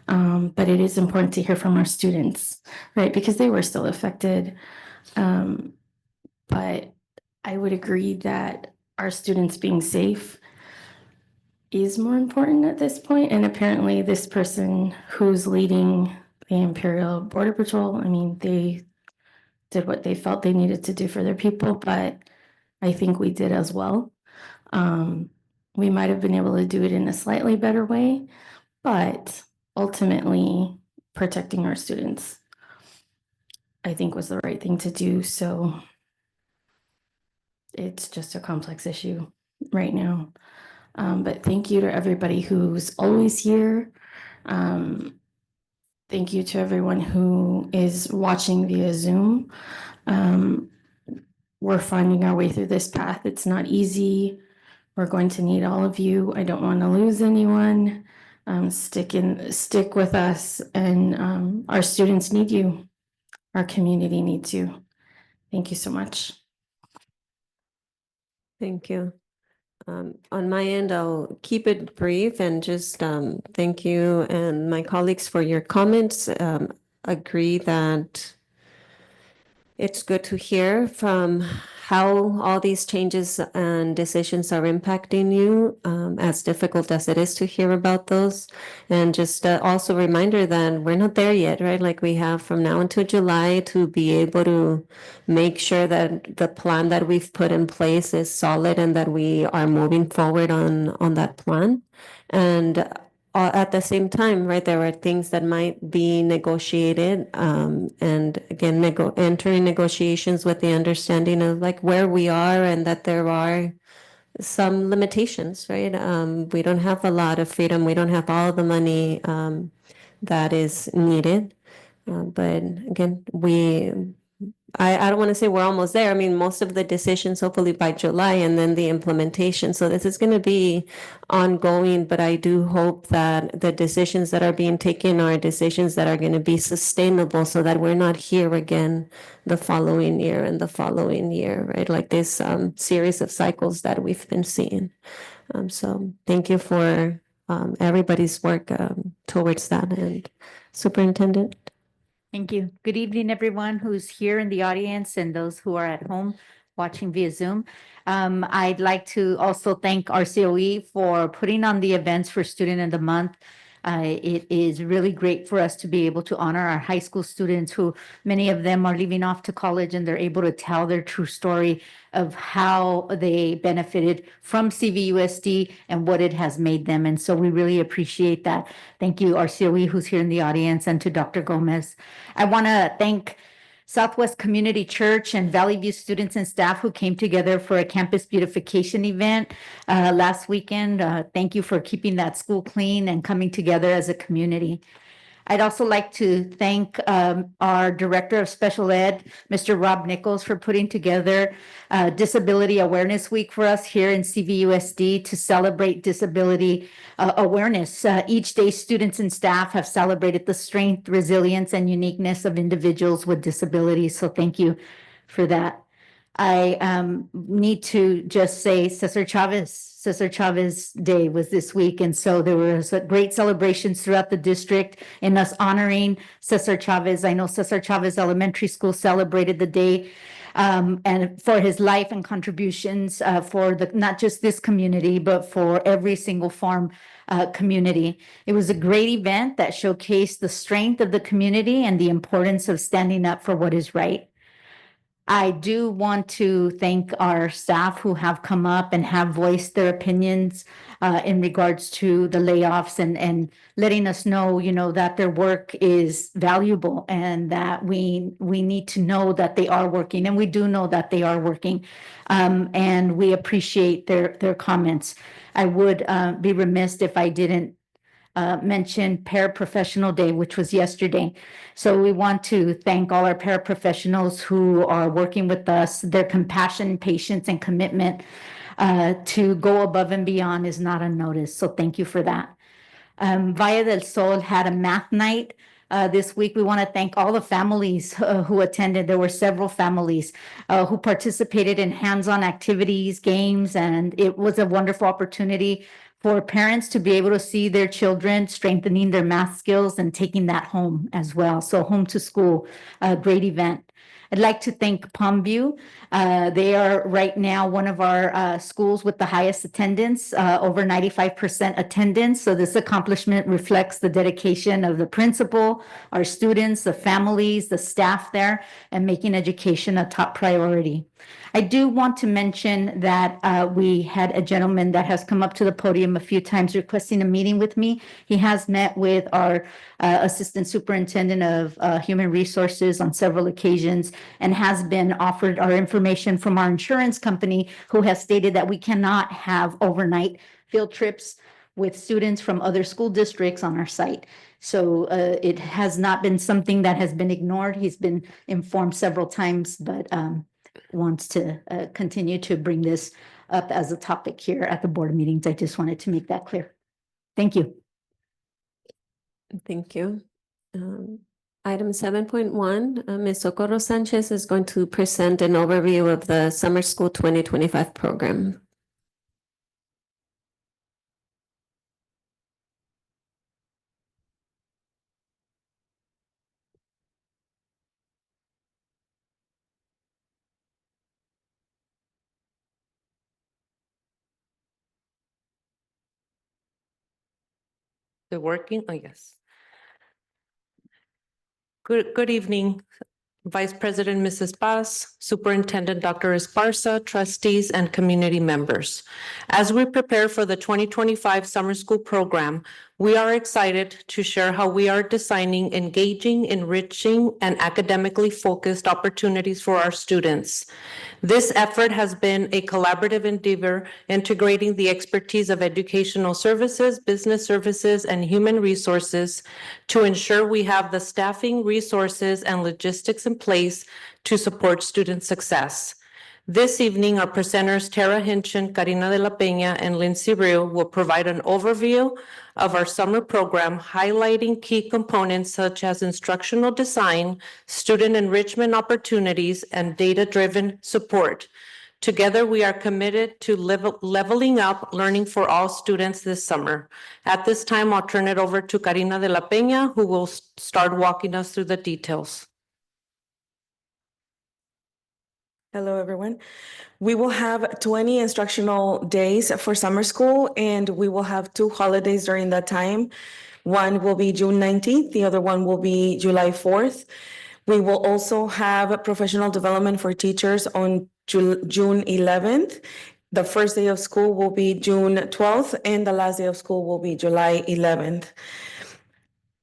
But it is important to hear from our students, right? Because they were still affected. But I would agree that our students being safe is more important at this point. And apparently this person who's leading the Imperial Border Patrol, I mean, they did what they felt they needed to do for their people, but I think we did as well. We might have been able to do it in a slightly better way, but ultimately protecting our students, I think, was the right thing to do. So it's just a complex issue right now. But thank you to everybody who's always here. Thank you to everyone who is watching via Zoom. We're finding our way through this path. It's not easy. We're going to need all of you. I don't want to lose anyone. Stick with us, and our students need you. Our community needs you. Thank you so much. Thank you. On my end, I'll keep it brief and just thank you and my colleagues for your comments. Agree that it's good to hear from how all these changes and decisions are impacting you, as difficult as it is to hear about those. And just also a reminder that we're not there yet, right? Like we have from now until July to be able to make sure that the plan that we've put in place is solid and that we are moving forward on that plan. And at the same time, right, there are things that might be negotiated, and again, entering negotiations with the understanding of like where we are and that there are some limitations, right? We don't have a lot of freedom. We don't have all the money that is needed. But again, I don't want to say we're almost there. I mean, most of the decisions hopefully by July and then the implementation. So this is going to be ongoing, but I do hope that the decisions that are being taken are decisions that are going to be sustainable so that we're not here again the following year and the following year, right? Like this series of cycles that we've been seeing. So thank you for everybody's work towards that. And Superintendent. Thank you. Good evening, everyone who's here in the audience and those who are at home watching via Zoom. I'd like to also thank RCOE for putting on the events for Student of the Month. It is really great for us to be able to honor our high school students who many of them are leaving off to college and they're able to tell their true story of how they benefited from CVUSD and what it has made them. And so we really appreciate that. Thank you, RCOE, who's here in the audience, and to Dr. Gomez. I want to thank Southwest Community Church and Valley View students and staff who came together for a campus beautification event last weekend. Thank you for keeping that school clean and coming together as a community. I'd also like to thank our Director of Special Ed, Mr. Rob Nichols, for putting together Disability Awareness Week for us here in CVUSD to celebrate disability awareness. Each day, students and staff have celebrated the strength, resilience, and uniqueness of individuals with disabilities. So thank you for that. I need to just say Cesar Chavez Day was this week. And so there was great celebrations throughout the district in us honoring Cesar Chavez. I know Cesar Chavez Elementary School celebrated the day and for his life and contributions for not just this community, but for every single farm community. It was a great event that showcased the strength of the community and the importance of standing up for what is right. I do want to thank our staff who have come up and have voiced their opinions in regards to the layoffs and letting us know, that their work is valuable and that we need to know that they are working, and we do know that they are working, and we appreciate their comments. I would be remiss if I didn't mention Paraprofessional Day, which was yesterday. So we want to thank all our paraprofessionals who are working with us. Their compassion, patience, and commitment to go above and beyond is not unnoticed. So thank you for that. Valle del Sol had a math night this week. We want to thank all the families who attended. There were several families who participated in hands-on activities, games, and it was a wonderful opportunity for parents to be able to see their children strengthening their math skills and taking that home as well. So home to school, a great event. I'd like to thank Palmview. They are right now one of our schools with the highest attendance, over 95% attendance. So this accomplishment reflects the dedication of the principal, our students, the families, the staff there, and making education a top priority. I do want to mention that we had a gentleman that has come up to the podium a few times requesting a meeting with me. He has met with our Assistant Superintendent of Human Resources on several occasions and has been offered our information from our insurance company, who has stated that we cannot have overnight field trips with students from other school districts on our site. So it has not been something that has been ignored. He's been informed several times, but wants to continue to bring this up as a topic here at the board meetings. I just wanted to make that clear. Thank you. Thank you. Item 7.1, Ms. Socorro Sanchez is going to present an overview of the Summer School 2025 program. The working, oh yes. Good evening, Vice President Mrs. Paz, Superintendent Dr. Esparza, trustees, and community members. As we prepare for the 2025 summer school program, we are excited to share how we are designing engaging, enriching, and academically focused opportunities for our students. This effort has been a collaborative endeavor integrating the expertise of educational services, business services, and human resources to ensure we have the staffing, resources, and logistics in place to support student success. This evening, our presenters Tara Hinchin, Karina de la Peña, and Lindsay Rue will provide an overview of our summer program, highlighting key components such as instructional design, student enrichment opportunities, and data-driven support. Together, we are committed to leveling up learning for all students this summer. At this time, I'll turn it over to Karina de la Peña, who will start walking us through the details. Hello, everyone. We will have 20 instructional days for summer school, and we will have 2 holidays during that time. One will be June 19th, the other one will be July 4th. We will also have professional development for teachers on June 11th. The first day of school will be June 12th, and the last day of school will be July 11th.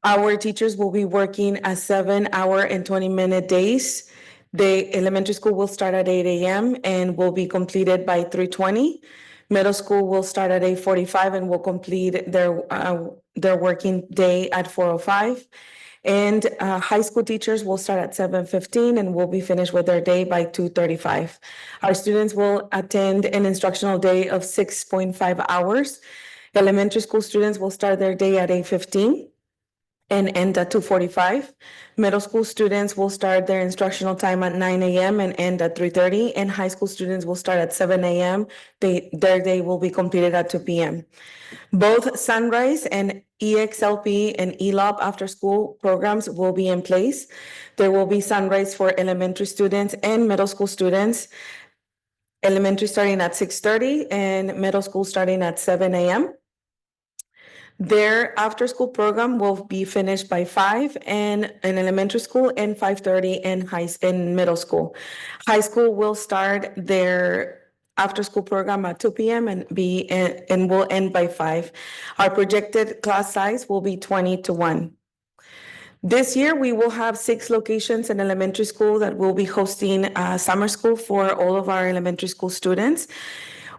Our teachers will be working at 7-hour and 20-minute days. The elementary school will start at 8 a.m. and will be completed by 3:20. Middle school will start at 8:45 and will complete their working day at 4:05. And high school teachers will start at 7:15 and will be finished with their day by 2:35. Our students will attend an instructional day of 6.5 hours. Elementary school students will start their day at 8:15 and end at 2:45. Middle school students will start their instructional time at 9 a.m. and end at 3:30. And high school students will start at 7 a.m. Their day will be completed at 2 p.m. Both Sunrise and EXLP and ELOP after school programs will be in place. There will be Sunrise for elementary students and middle school students. Elementary starting at 6:30 and middle school starting at 7 a.m. Their after-school program will be finished by 5 and in elementary school and 5:30 in middle school. High school will start their after-school program at 2 p.m. and will end by 5. Our projected class size will be 20:1. This year, we will have 6 locations in elementary school that will be hosting summer school for all of our elementary school students.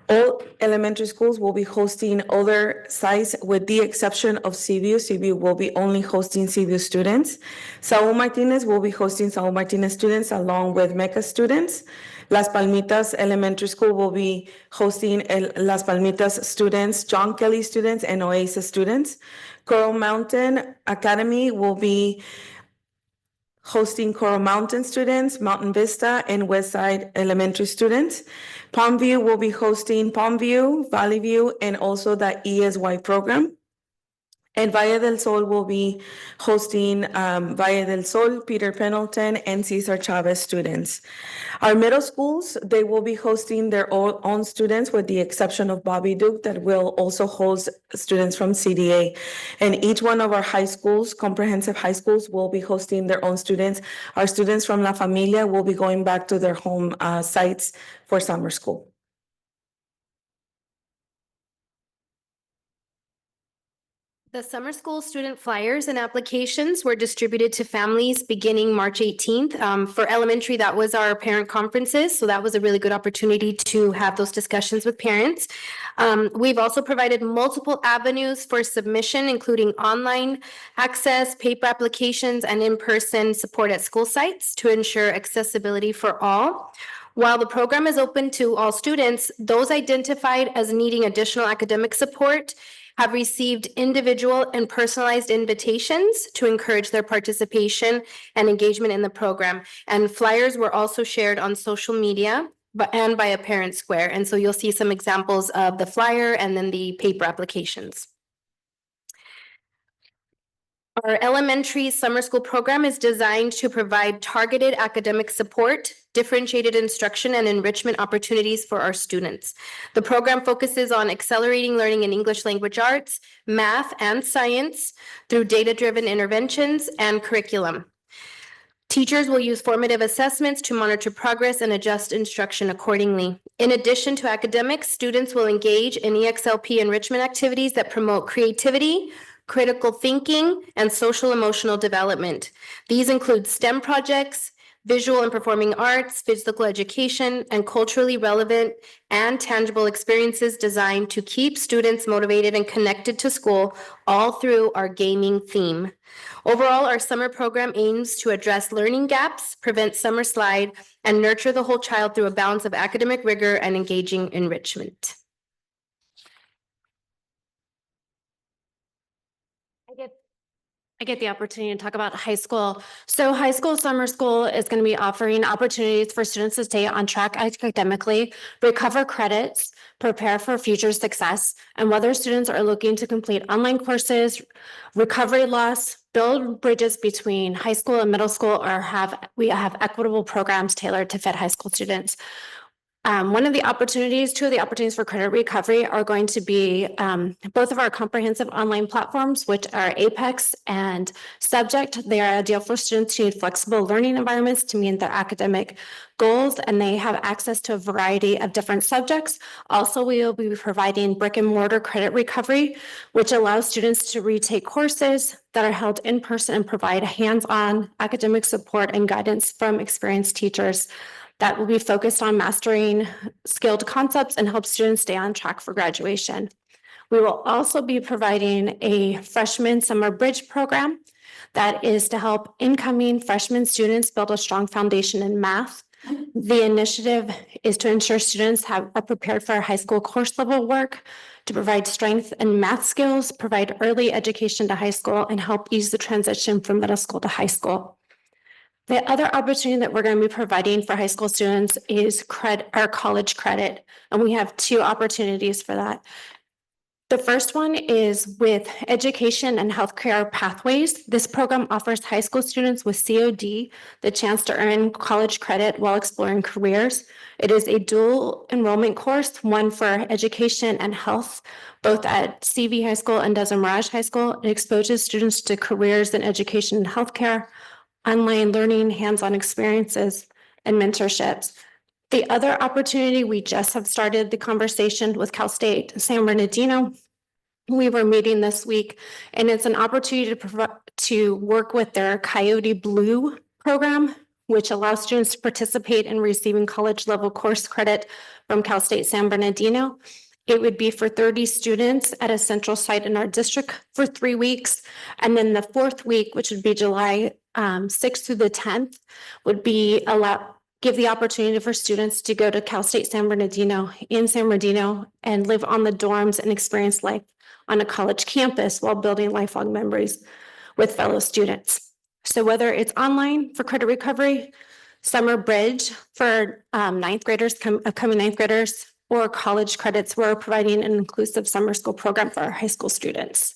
All elementary schools will be hosting other sites with the exception of CVU. CVU will be only hosting CVU students. Saul Martinez will be hosting Saul Martinez students along with MECA students. Las Palmitas Elementary School will be hosting Las Palmitas students, John Kelly students, and Oasis students. Coral Mountain Academy will be hosting Coral Mountain students, Mountain Vista, and Westside Elementary students. Palmview will be hosting Palmview, Valley View, and also the ESY program. And Valle del Sol will be hosting Valle del Sol, Peter Pendleton, and Cesar Chavez students. Our middle schools, they will be hosting their own students with the exception of Bobby Duke that will also host students from CDA. And each one of our high schools, comprehensive high schools, will be hosting their own students. Our students from La Familia will be going back to their home sites for summer school. The summer school student flyers and applications were distributed to families beginning March 18th. For elementary, that was our parent conferences, so that was a really good opportunity to have those discussions with parents. We've also provided multiple avenues for submission, including online access, paper applications, and in-person support at school sites to ensure accessibility for all. While the program is open to all students, those identified as needing additional academic support have received individual and personalized invitations to encourage their participation and engagement in the program. And flyers were also shared on social media and by a parent square. And so you'll see some examples of the flyer and then the paper applications. Our elementary summer school program is designed to provide targeted academic support, differentiated instruction, and enrichment opportunities for our students. The program focuses on accelerating learning in English language arts, math, and science through data-driven interventions and curriculum. Teachers will use formative assessments to monitor progress and adjust instruction accordingly. In addition to academics, students will engage in EXLP enrichment activities that promote creativity, critical thinking, and social emotional development. These include STEM projects, visual and performing arts, physical education, and culturally relevant and tangible experiences designed to keep students motivated and connected to school, all through our gaming theme. Overall, our summer program aims to address learning gaps, prevent summer slide, and nurture the whole child through a balance of academic rigor and engaging enrichment. I get the opportunity to talk about high school. So high school summer school is going to be offering opportunities for students to stay on track academically, recover credits, prepare for future success, and whether students are looking to complete online courses, recovery loss, build bridges between high school and middle school, or we have equitable programs tailored to fit high school students. Two of the opportunities for credit recovery are going to be both of our comprehensive online platforms, which are Apex and Subject. They are ideal for students who need flexible learning environments to meet their academic goals, and they have access to a variety of different subjects. Also, we will be providing brick and mortar credit recovery, which allows students to retake courses that are held in person and provide hands-on academic support and guidance from experienced teachers that will be focused on mastering skilled concepts and help students stay on track for graduation. We will also be providing a freshman summer bridge program that is to help incoming freshman students build a strong foundation in math. The initiative is to ensure students are prepared for high school course level work, to provide strength in math skills, provide early education to high school, and help ease the transition from middle school to high school. The other opportunity that we're going to be providing for high school students is our college credit, and we have two opportunities for that. The first one is with Education and Healthcare Pathways. This program offers high school students with COD the chance to earn college credit while exploring careers. It is a dual enrollment course, one for education and health, both at CV High School and Desert Mirage High School. It exposes students to careers in education and healthcare, online learning, hands-on experiences, and mentorships. The other opportunity, we just have started the conversation with Cal State San Bernardino. We were meeting this week, and it's an opportunity to work with their Coyote Blue program, which allows students to participate in receiving college level course credit from Cal State San Bernardino. It would be for 30 students at a central site in our district for 3 weeks. And then the fourth week, which would be July 6th through the 10th, would be give the opportunity for students to go to Cal State San Bernardino in San Bernardino and live on the dorms and experience life on a college campus while building lifelong memories with fellow students. So whether it's online for credit recovery, summer bridge for upcoming ninth graders, or college credits, we're providing an inclusive summer school program for our high school students.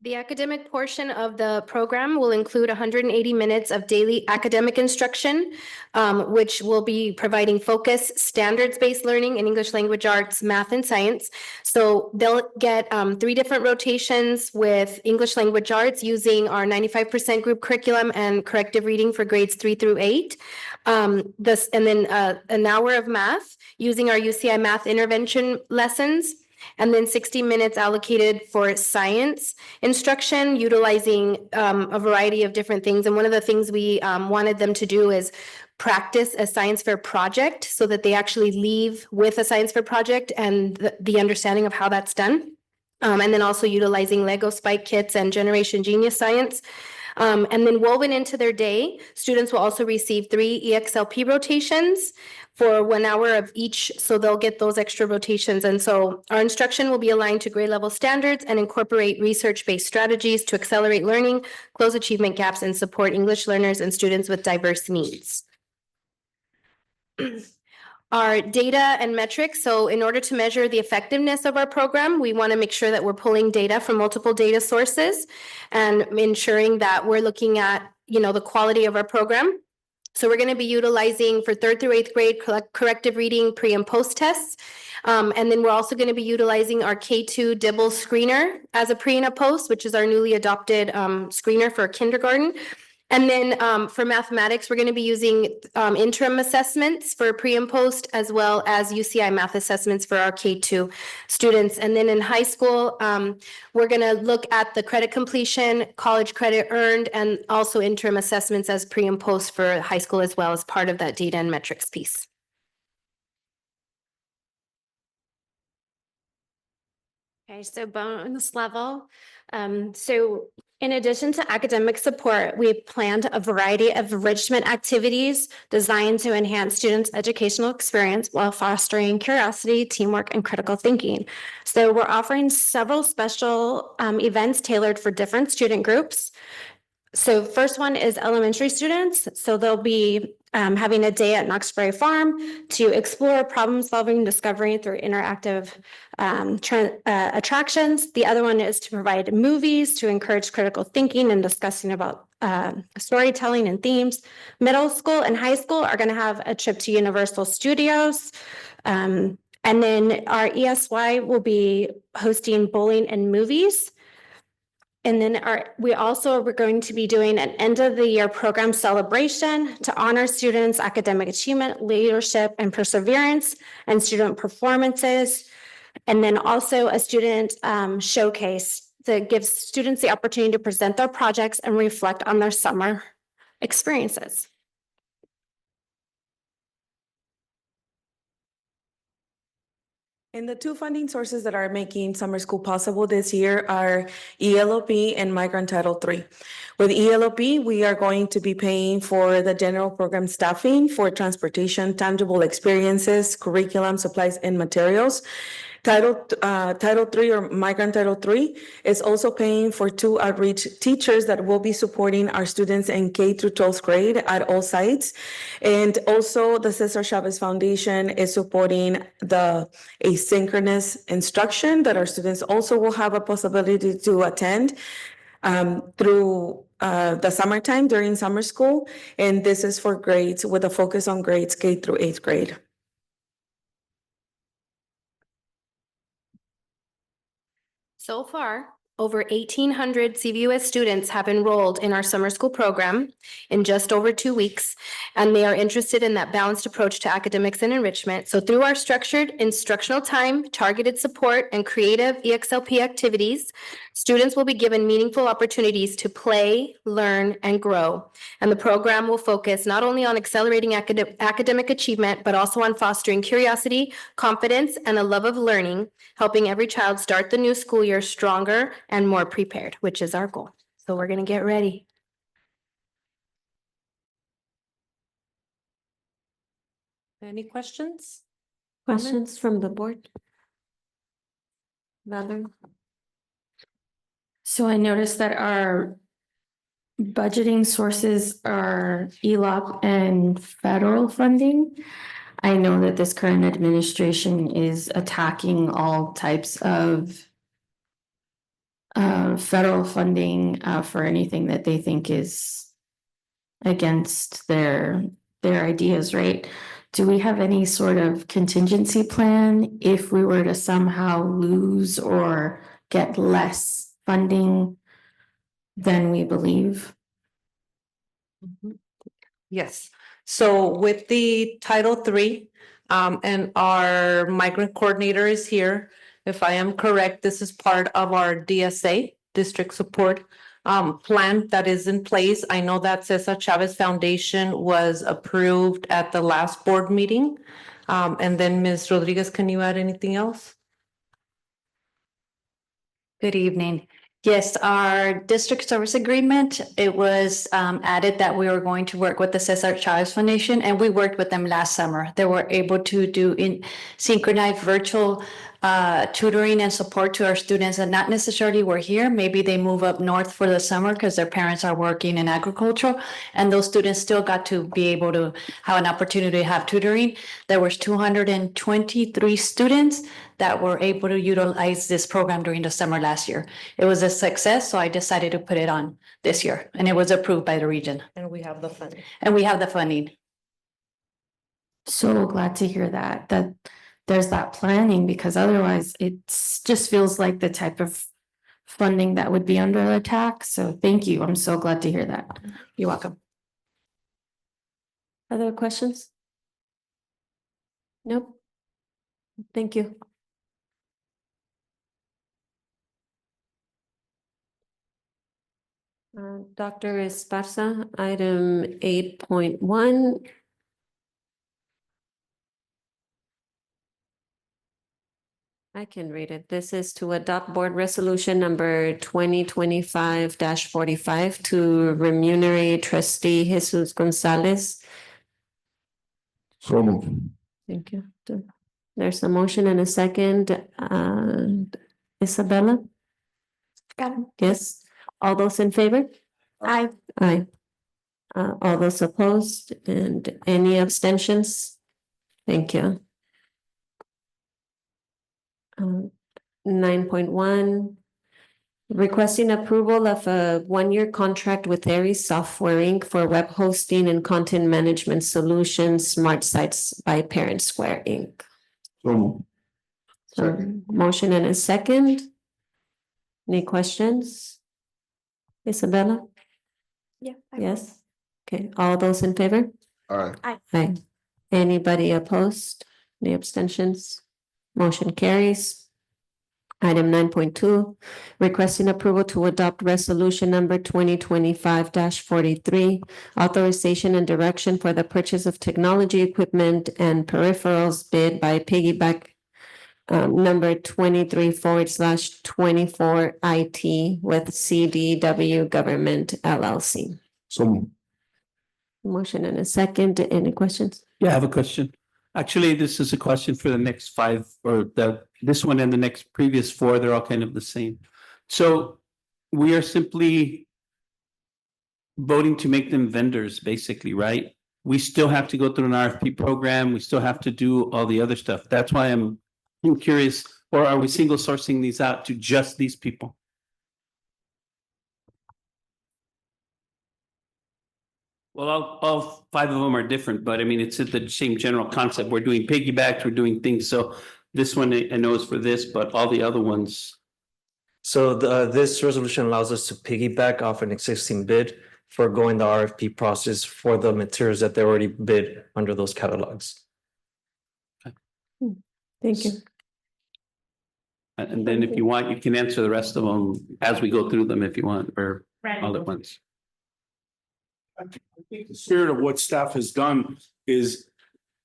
The academic portion of the program will include 180 minutes of daily academic instruction, which will be providing focus, standards-based learning in English language arts, math, and science. So they'll get 3 different rotations with English language arts using our 95% group curriculum and corrective reading for grades 3 through 8. And then an hour of math using our UCI math intervention lessons. And then 60 minutes allocated for science instruction, utilizing a variety of different things. And one of the things we wanted them to do is practice a science fair project so that they actually leave with a science fair project and the understanding of how that's done. And then also utilizing Lego Spike kits and Generation Genius Science. And then woven into their day, students will also receive 3 EXLP rotations for 1 hour of each, so they'll get those extra rotations. And so our instruction will be aligned to grade level standards and incorporate research-based strategies to accelerate learning, close achievement gaps, and support English learners and students with diverse needs. Our data and metrics. So in order to measure the effectiveness of our program, we want to make sure that we're pulling data from multiple data sources and ensuring that we're looking at, the quality of our program. So we're going to be utilizing for 3rd through 8th grade corrective reading pre and post tests. And then we're also going to be utilizing our K2 Dibble screener as a pre and a post, which is our newly adopted screener for kindergarten. And then for mathematics, we're going to be using interim assessments for pre and post, as well as UCI math assessments for our K2 students. And then in high school, we're going to look at the credit completion, college credit earned, and also interim assessments as pre and post for high school as well as part of that data and metrics piece. Okay, so bonus level. So in addition to academic support, we've planned a variety of enrichment activities designed to enhance students' educational experience while fostering curiosity, teamwork, and critical thinking. So we're offering several special events tailored for different student groups. So first one is elementary students. So they'll be having a day at Knoxbury Farm to explore problem-solving discovery through interactive attractions. The other one is to provide movies to encourage critical thinking and discussing about storytelling and themes. Middle school and high school are going to have a trip to Universal Studios. And then our ESY will be hosting bowling and movies. And then we're going to be doing an end of the year program celebration to honor students' academic achievement, leadership, and perseverance, and student performances. And then also a student showcase that gives students the opportunity to present their projects and reflect on their summer experiences. And the 2 funding sources that are making summer school possible this year are ELOP and Migrant Title III. With ELOP, we are going to be paying for the general program staffing for transportation, tangible experiences, curriculum, supplies, and materials. Title III or Migrant Title III is also paying for 2 outreach teachers that will be supporting our students in K through 12th grade at all sites. And also the Cesar Chavez Foundation is supporting the asynchronous instruction that our students also will have a possibility to attend through the summertime during summer school. And this is for grades with a focus on grades K through 8th grade. So far, over 1,800 CVUS students have enrolled in our summer school program in just over 2 weeks, and they are interested in that balanced approach to academics and enrichment. So through our structured instructional time, targeted support, and creative EXLP activities, students will be given meaningful opportunities to play, learn, and grow. And the program will focus not only on accelerating academic achievement, but also on fostering curiosity, confidence, and a love of learning, helping every child start the new school year stronger and more prepared, which is our goal. So we're going to get ready. Any questions? Questions from the board? Valerie? So I noticed that our budgeting sources are ELOP and federal funding. I know that this current administration is attacking all types of federal funding for anything that they think is against their ideas, right? Do we have any sort of contingency plan if we were to somehow lose or get less funding than we believe? Yes, so with the Title III, and our migrant coordinator is here. If I am correct, this is part of our DSA, District Support Plan that is in place. I know that Cesar Chavez Foundation was approved at the last board meeting. And then Ms. Rodriguez, can you add anything else? Good evening. Yes, our district service agreement, it was added that we were going to work with the Cesar Chavez Foundation, and we worked with them last summer. They were able to do in synchronized virtual tutoring and support to our students that not necessarily were here. Maybe they move up north for the summer because their parents are working in agriculture, and those students still got to be able to have an opportunity to have tutoring. There was 223 students that were able to utilize this program during the summer last year. It was a success, so I decided to put it on this year, and it was approved by the region. And we have the funding. And we have the funding. So glad to hear that there's that planning, because otherwise it's just feels like the type of funding that would be under attack. So thank you. I'm so glad to hear that. You're welcome. Other questions? Nope. Thank you. Dr. Esparza, item 8.1. I can read it. This is to adopt board resolution number 2025-45 to remunerate trustee Jesus Gonzalez. So moved. Thank you. There's a motion and a second. Isabella? Got it. Yes. All those in favor? Aye. Aye. All those opposed and any abstentions? Thank you. 9.1, requesting approval of a one-year contract with Aries Software Inc. for web hosting and content management solutions, Smart Sites by Parent Square Inc. So moved. Motion and a second. Any questions? Isabella? Yeah. Yes. Okay, all those in favor? All right. Aye. Anybody opposed? Any abstentions? Motion carries. Item 9.2, requesting approval to adopt resolution number 2025-43, authorization and direction for the purchase of technology equipment and peripherals bid by Piggyback number 23/24 IT with CDW Government LLC. So moved. Motion and a second. Any questions? Yeah, I have a question. Actually, this is a question for the next five, or this one and the next previous four, they're all kind of the same. So we are simply voting to make them vendors, basically, right? We still have to go through an RFP program. We still have to do all the other stuff. That's why I'm curious, or are we single sourcing these out to just these people? Well, all five of them are different, but I mean, it's the same general concept. We're doing piggybacks, we're doing things. So this one I know is for this, but all the other ones. So this resolution allows us to piggyback off an existing bid for going the RFP process for the materials that they already bid under those catalogs. Thank you. And then if you want, you can answer the rest of them as we go through them if you want, or all at once. I think the spirit of what staff has done is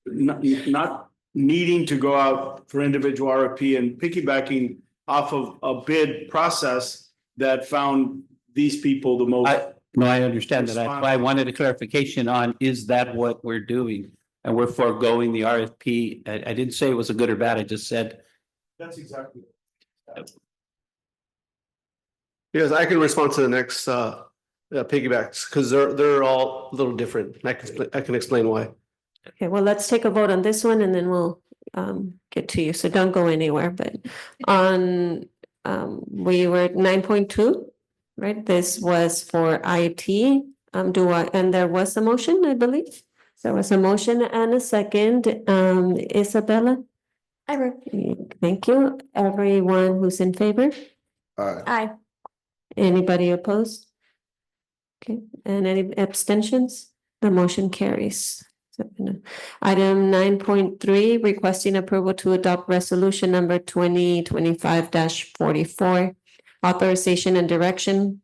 not needing to go out for individual RFP and piggybacking off of a bid process that found these people the most. No, I understand that. That's why I wanted a clarification on, is that what we're doing? And we're foregoing the RFP. I didn't say it was a good or bad. I just said. That's exactly. Yes, I can respond to the next piggybacks because they're all a little different. I can explain why. Okay, well, let's take a vote on this one and then we'll get to you. So don't go anywhere. But on we were at 9.2, right? This was for IT. And there was a motion, I believe. There was a motion and a second. Isabella? I wrote. Thank you. Everyone who's in favor? Aye. Anybody opposed? Okay, and any abstentions? The motion carries. Item 9.3, requesting approval to adopt resolution number 2025-44, authorization and direction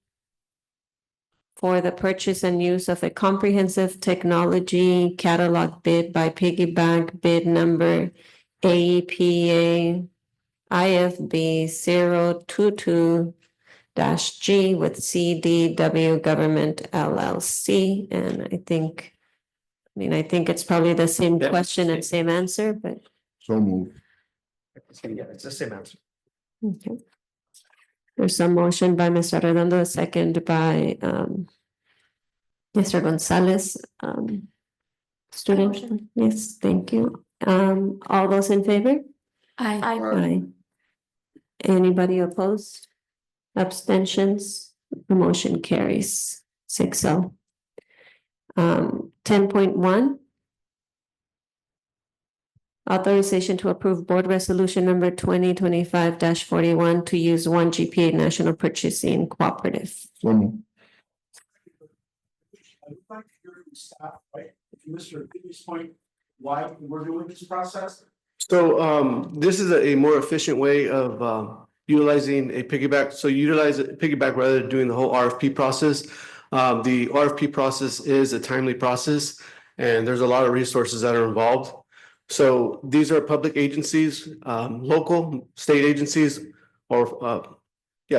for the purchase and use of a comprehensive technology catalog bid by piggyback bid number APA IFB 022-G with CDW Government LLC. And I think it's probably the same Yeah. question and same answer, but So move. Yeah, it's the same answer. okay. There's a motion by Mr. Redondo, a second by Mr. Gonzalez. Student, yes, thank you. All those in favor? Aye. Aye. Anybody opposed? Abstentions? The motion carries 6-0. 10.1. Authorization to approve board resolution number 2025-41 to use one GPA National Purchasing Cooperative. So move. I'd like to hear from staff, right? Mr. Kidney's point, why we're doing this process? So this is a more efficient way of utilizing a piggyback. So utilize a piggyback rather than doing the whole RFP process. The RFP process is a timely process and there's a lot of resources that are involved. So these are public agencies, local, state agencies, or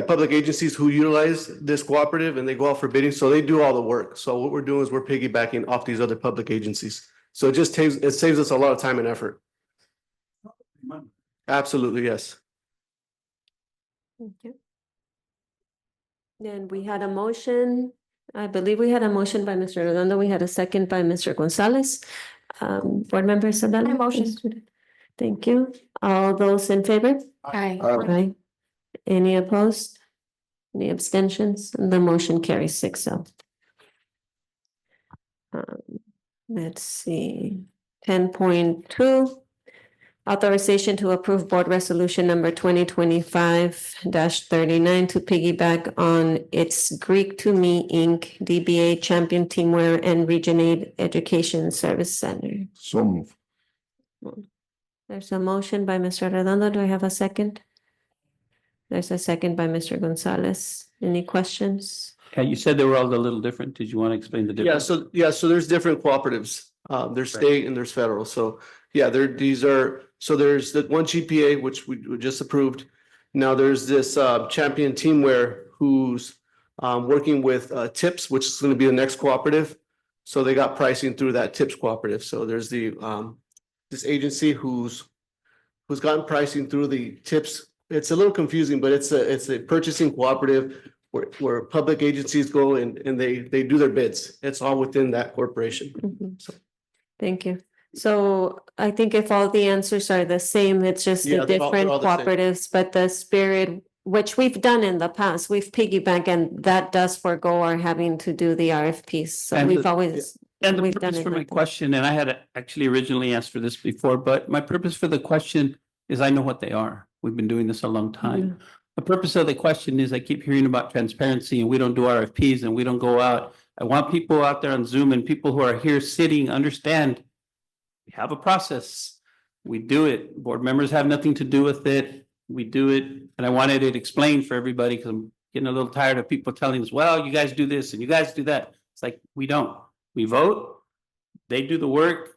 public agencies who utilize this cooperative and they go out for bidding. So they do all the work. So what we're doing is we're piggybacking off these other public agencies. So it saves us a lot of time and effort. Absolutely, yes. Thank you. Then we had a motion. I believe we had a motion by Mr. Redondo. We had a second by Mr. Gonzalez. Board member Isabella? I motion. Thank you. All those in favor? Aye. Aye. Any opposed? Any abstentions? The motion carries 6-0. Let's see. 10.2. Authorization to approve board resolution number 2025-39 to piggyback on its Greek to Me Inc. DBA Champion Teamwear and Regionate Education Service Center. So move. There's a motion by Mr. Redondo. Do I have a second? There's a second by Mr. Gonzalez. Any questions? Yeah, you said they were all a little different. Did you want to explain the difference? So there's different cooperatives. There's state and there's federal. So there's the one GPA, which we just approved. Now there's this Champion Teamwear who's working with TIPS, which is going to be the next cooperative. So they got pricing through that TIPS cooperative. So there's the this agency who's gotten pricing through the TIPS. It's a little confusing, but it's a purchasing cooperative where public agencies go and they do their bids. It's all within that corporation. Mhm. Thank you. So I think if all the answers are the same, it's just Yeah, the they're different all the same. cooperatives, but the spirit, which we've done in the past, we've piggyback and that does forego our having to do the RFPs. So And we've the- always. And the we've done purpose it for my like that. question, and I had actually originally asked for this before, but my purpose for the question is I know what they are. We've been doing this a long time. The purpose of the question is I keep hearing about transparency and we don't do RFPs and we don't go out. I want people out there on Zoom and people who are here sitting, understand we have a process. We do it. Board members have nothing to do with it. We do it. And I wanted it explained for everybody because I'm getting a little tired of people telling us, well, you guys do this and you guys do that. It's like, we don't. We vote. They do the work.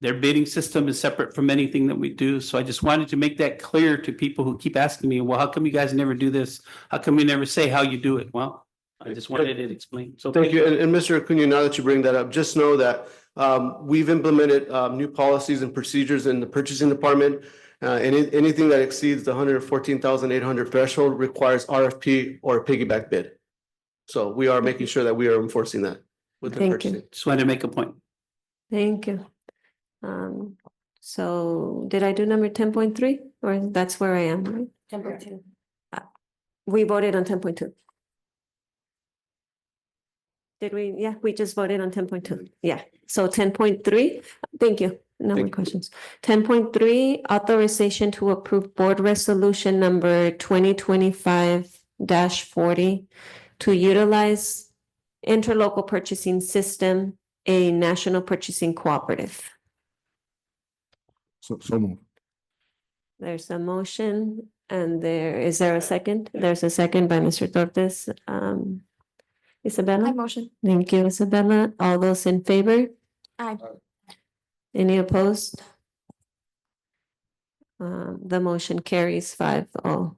Their bidding system is separate from anything that we do. So I just wanted to make that clear to people who keep asking me, well, how come you guys never do this? How come you never say how you do it? Well, I just wanted it explained. So Thank you. And Mr. Acuna, now that you bring that up, just know that we've implemented new policies and procedures in the purchasing department. Anything that exceeds the 114,800 threshold requires RFP or a piggyback bid. So we are making sure that we are enforcing that with the Thank you. purchasing. just wanted to make a point. Thank you. So did I do number 10.3 or that's where I am, right? 10.2. We voted on 10.2. Did we? Yeah, we just voted on 10.2. Yeah, so 10.3, thank you. No more questions. 10.3, authorization to approve board resolution number 2025-40 to utilize interlocal purchasing system, a national purchasing cooperative. So move. There's a motion and is there a second? There's a second by Mr. Tortes. Isabella? I motion. Thank you, Isabella. All those in favor? Aye. Any opposed? The motion carries 5-0.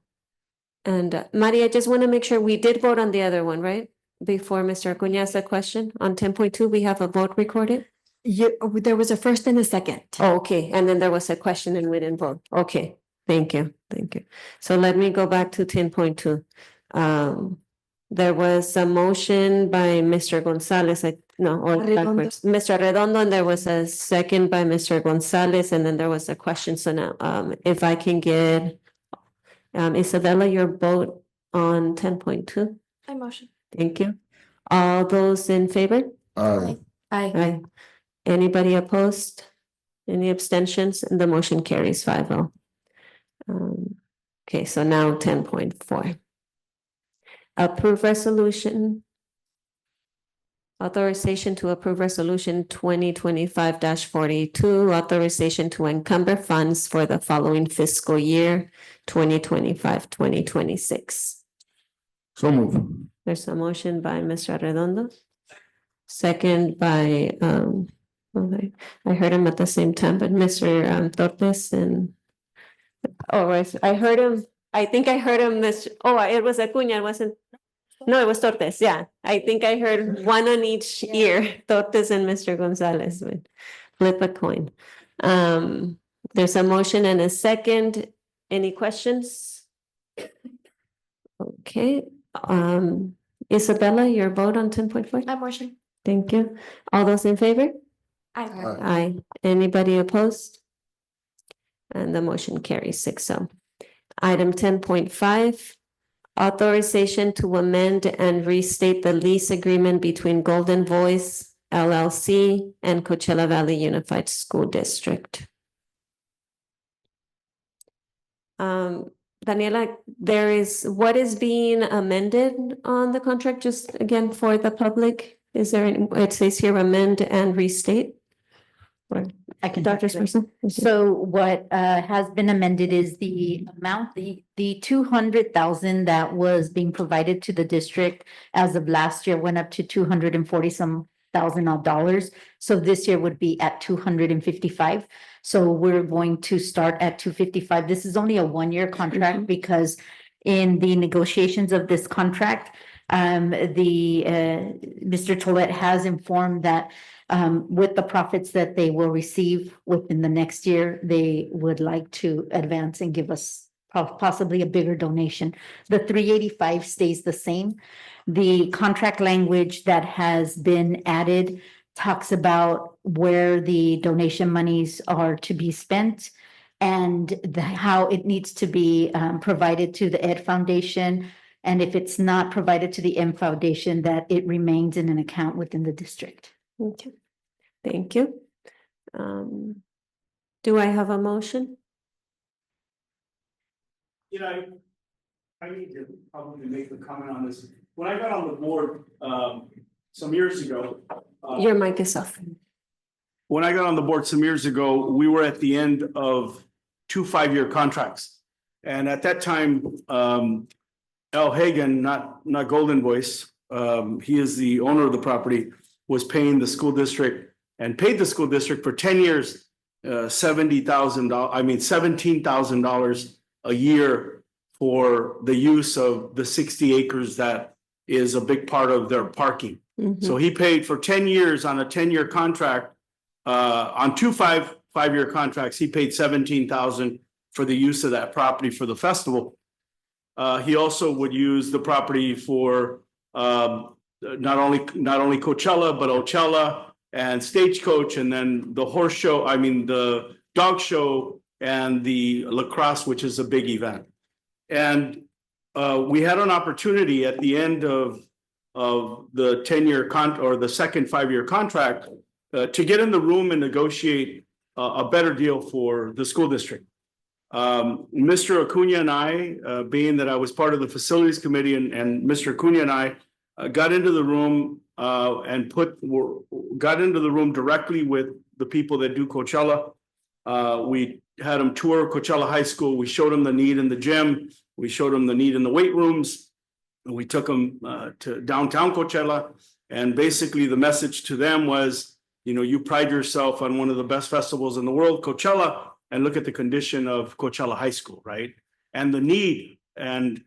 And Maria, I just want to make sure we did vote on the other one, right? Before Mr. Acuña asked a question on 10.2, we have a vote recorded? There was a first and a second. Oh, okay, and then there was a question and we didn't vote. Okay, thank you. So let me go back to 10.2. There was a motion by Mr. Gonzalez, backwards. Mr. Redondo, and there was a second by Mr. Gonzalez, and then there was a question. So now, if I can get Isabella, your vote on 10.2. I motion. Thank you. All those in favor? Aye. Aye. Anybody opposed? Any abstentions? And the motion carries 5-0. Okay, so now 10.4. Approve resolution. Authorization to approve resolution 2025-42, authorization to encumber funds for the following fiscal year, 2025-2026. So move. There's a motion by Mr. Redondo. Second by, I heard him at the same time, but Mr. Tortes and, I heard him, I think I heard him, it was Acuña, it wasn't, no, it was Tortes, yeah. I think I heard one on each ear, Tortes and Mr. Gonzalez, would flip a coin. There's a motion and a second. Any questions? Okay, Isabella, your vote on 10.4? I motion. Thank you. All those in favor? Aye. Aye. Anybody opposed? And the motion carries 6-0. Item 10.5, authorization to amend and restate the lease agreement between Golden Voice LLC and Coachella Valley Unified School District. Daniela, what is being amended on the contract, just again for the public? Is there it says here amend and restate? I can. Dr. Sparsa? So what has been amended is the amount, the 200,000 that was being provided to the district as of last year went up to 240 some thousand of dollars. So this year would be at 255. So we're going to start at 255. This is only a 1-year contract because in the negotiations of this contract, Mr. Tolet has informed that with the profits that they will receive within the next year, they would like to advance and give us possibly a bigger donation. The 385 stays the same. The contract language that has been added talks about where the donation monies are to be spent and how it needs to be provided to the Ed Foundation. And if it's not provided to the M Foundation, that it remains in an account within the district. Okay. Thank you. Do I have a motion? I need to probably make a comment on this. When I got on the board some years ago. Your mic is off. When I got on the board some years ago, we were at the end of 2 5-year contracts. And at that time, Al Hagan, not Golden Voice, he is the owner of the property, was paying the school district and paid the school district for 10 years, $17,000 a year for the use of the 60 acres that is a big part of their parking. So he paid for 10 years on a 10-year contract, on 2 5-year contracts, he paid $17,000 for the use of that property for the festival. He also would use the property for not only Coachella, but Ocella and Stagecoach, and then the horse show, the dog show and the lacrosse, which is a big event. And we had an opportunity at the end of the 10-year or the second 5-year contract to get in the room and negotiate a better deal for the school district. Mr. Acuna and I, being that I was part of the facilities committee and Mr. Acuna and I got into the room and got into the room directly with the people that do Coachella. We had them tour Coachella High School. We showed them the need in the gym. We showed them the need in the weight rooms. And we took them to downtown Coachella. And basically the message to them was, you know, you pride yourself on one of the best festivals in the world, Coachella, and look at the condition of Coachella High School, right? And the need. And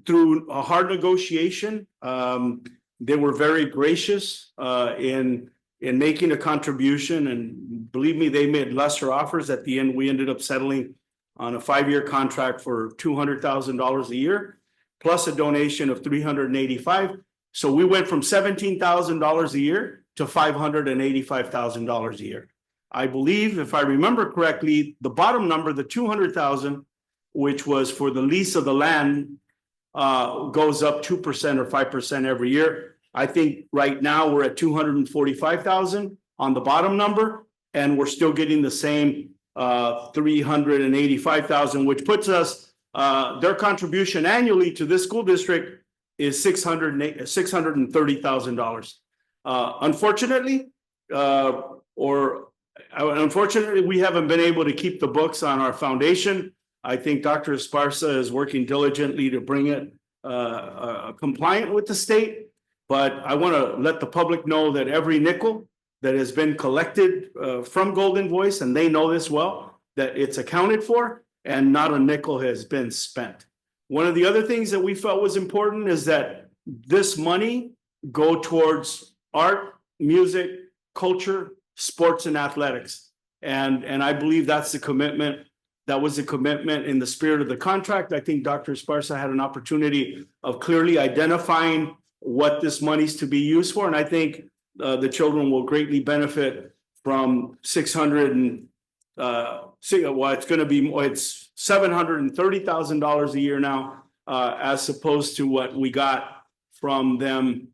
through a hard negotiation, they were very gracious in making a contribution. And believe me, they made lesser offers. At the end, we ended up settling on a 5-year contract for $200,000 a year, plus a donation of $385,000. So we went from $17,000 a year to $585,000 a year. I believe, if I remember correctly, the bottom number, the $200,000, which was for the lease of the land, goes up 2% or 5% every year. I think right now we're at $245,000 on the bottom number, and we're still getting the same $385,000, which puts us their contribution annually to this school district is $630,000. Unfortunately, we haven't been able to keep the books on our foundation. I think Dr. Esparza is working diligently to bring it compliant with the state. But I want to let the public know that every nickel that has been collected from Golden Voice, and they know this well, that it's accounted for and not a nickel has been spent. One of the other things that we felt was important is that this money go towards art, music, culture, sports, and athletics. And I believe that's the commitment. That was the commitment in the spirit of the contract. I think Dr. Esparza had an opportunity of clearly identifying what this money's to be used for. And I think the children will greatly benefit from it's $730,000 a year now, as opposed to what we got from them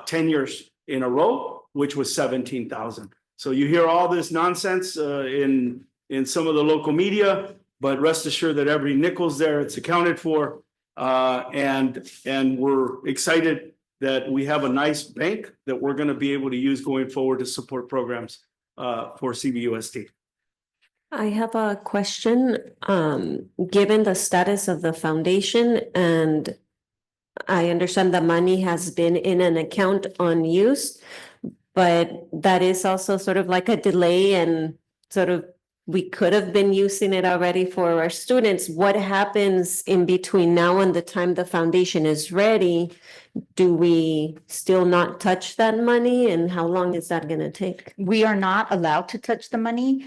10 years in a row, which was 17,000. So you hear all this nonsense in some of the local media, but rest assured that every nickel's there, it's accounted for. And we're excited that we have a nice bank that we're going to be able to use going forward to support programs for CVUSD. I have a question. Given the status of the foundation, and I understand the money has been in an account unused, but that is also sort of like a delay, and sort of we could have been using it already for our students. What happens in between now and the time the foundation is ready? Do we still not touch that money, and how long is that going to take? We are not allowed to touch the money.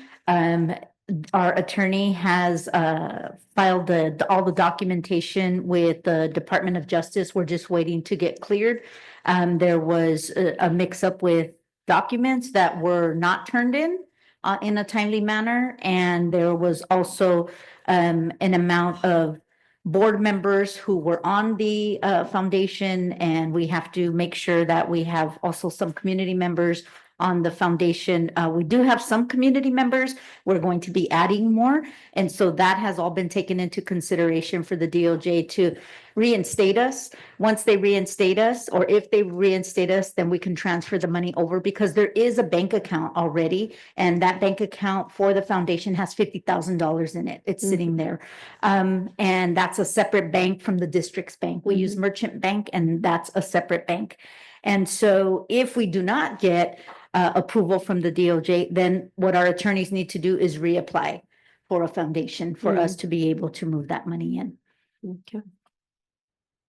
Our attorney has filed all the documentation with the Department of Justice. We're just waiting to get cleared. There was a mix-up with documents that were not turned in a timely manner, and there was also an amount of board members who were on the foundation, and we have to make sure that we have also some community members on the foundation. We do have some community members. We're going to be adding more. And so that has all been taken into consideration for the DOJ to reinstate us. Once they reinstate us, or if they reinstate us, then we can transfer the money over, because there is a bank account already. And that bank account for the foundation has $50,000 in it. It's sitting there. And that's a separate bank from the district's bank. We use Merchant Bank, and that's a separate bank. And so if we do not get approval from the DOJ, then what our attorneys need to do is reapply for a foundation for us to be able to move that money in. Okay.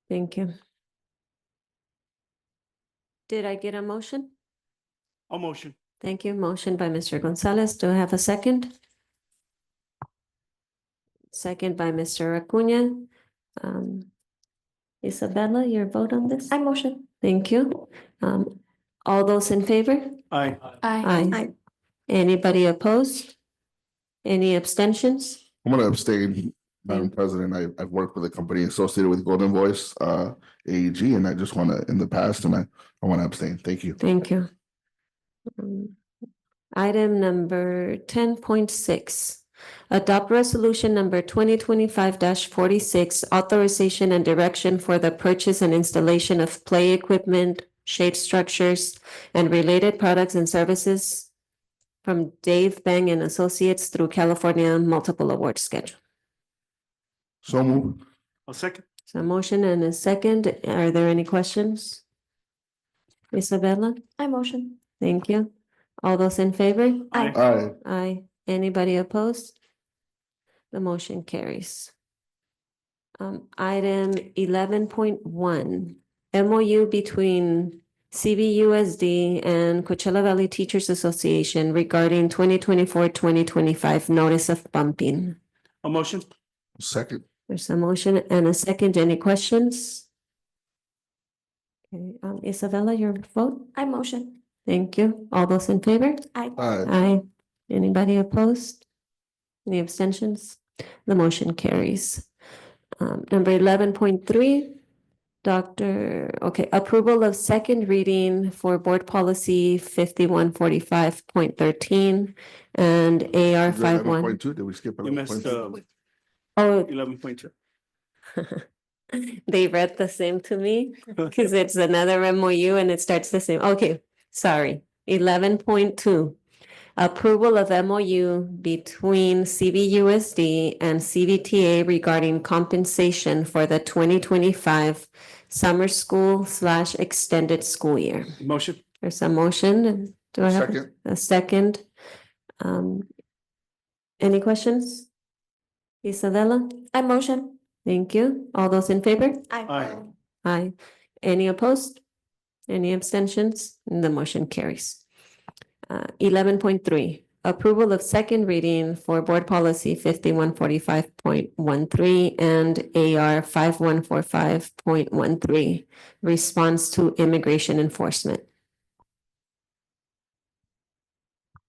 Thank you. Did I get a motion? A motion. Thank you. Motion by Mr. Gonzalez. Do I have a second? Second by Mr. Acuna. Isabella, your vote on this? I motion. Thank you. All those in favor? Aye. Aye. Anybody opposed? Any abstentions? I'm gonna abstain. Madam President, I've worked with a company associated with Golden Voice, AEG, and I just want to, in the past, and I want to abstain. Thank you. Thank you. Item number 10.6. Adopt resolution number 2025-46, authorization and direction for the purchase and installation of play equipment, shade structures, and related products and services from Dave Bang and Associates through California Multiple Award Schedule. So move. A second. So a motion and a second. Are there any questions? Isabella? I motion. Thank you. All those in favor? Aye. Aye. Aye. Anybody opposed? The motion carries. Item 11.1, MOU between CVUSD and Coachella Valley Teachers Association regarding 2024-2025 notice of bumping. A motion. Second. There's a motion and a second. Any questions? Okay, Isabella, your vote? I motion. Thank you. All those in favor? Aye. Aye. Aye. Anybody opposed? Any abstentions? The motion carries. Number 11.3, approval of second reading for board policy 5145.13 and AR 51. 11.2, did we skip? You missed 11.2? Oh, 11.2. they read the same to me because it's another MOU and it starts the same. Okay, sorry. 11.2. Approval of MOU between CVUSD and CVTA regarding compensation for the 2025 summer school / extended school year. Motion. There's a motion. Do I have Second. a second? Any questions? Isabella? I motion. Thank you. All those in favor? Aye. Aye. Any opposed? Any abstentions? The motion carries. 11.3, approval of second reading for board policy 5145.13 and AR 5145.13, response to immigration enforcement.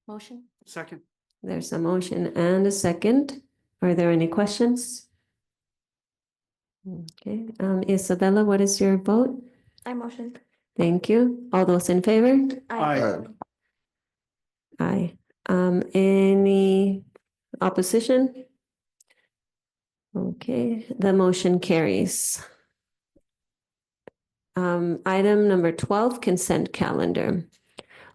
Motion. Second. There's a motion and a second. Are there any questions? Okay, Isabella, what is your vote? I motion. Thank you. All those in favor? Aye. Aye. Any opposition? Okay, the motion carries. Item number 12, consent calendar.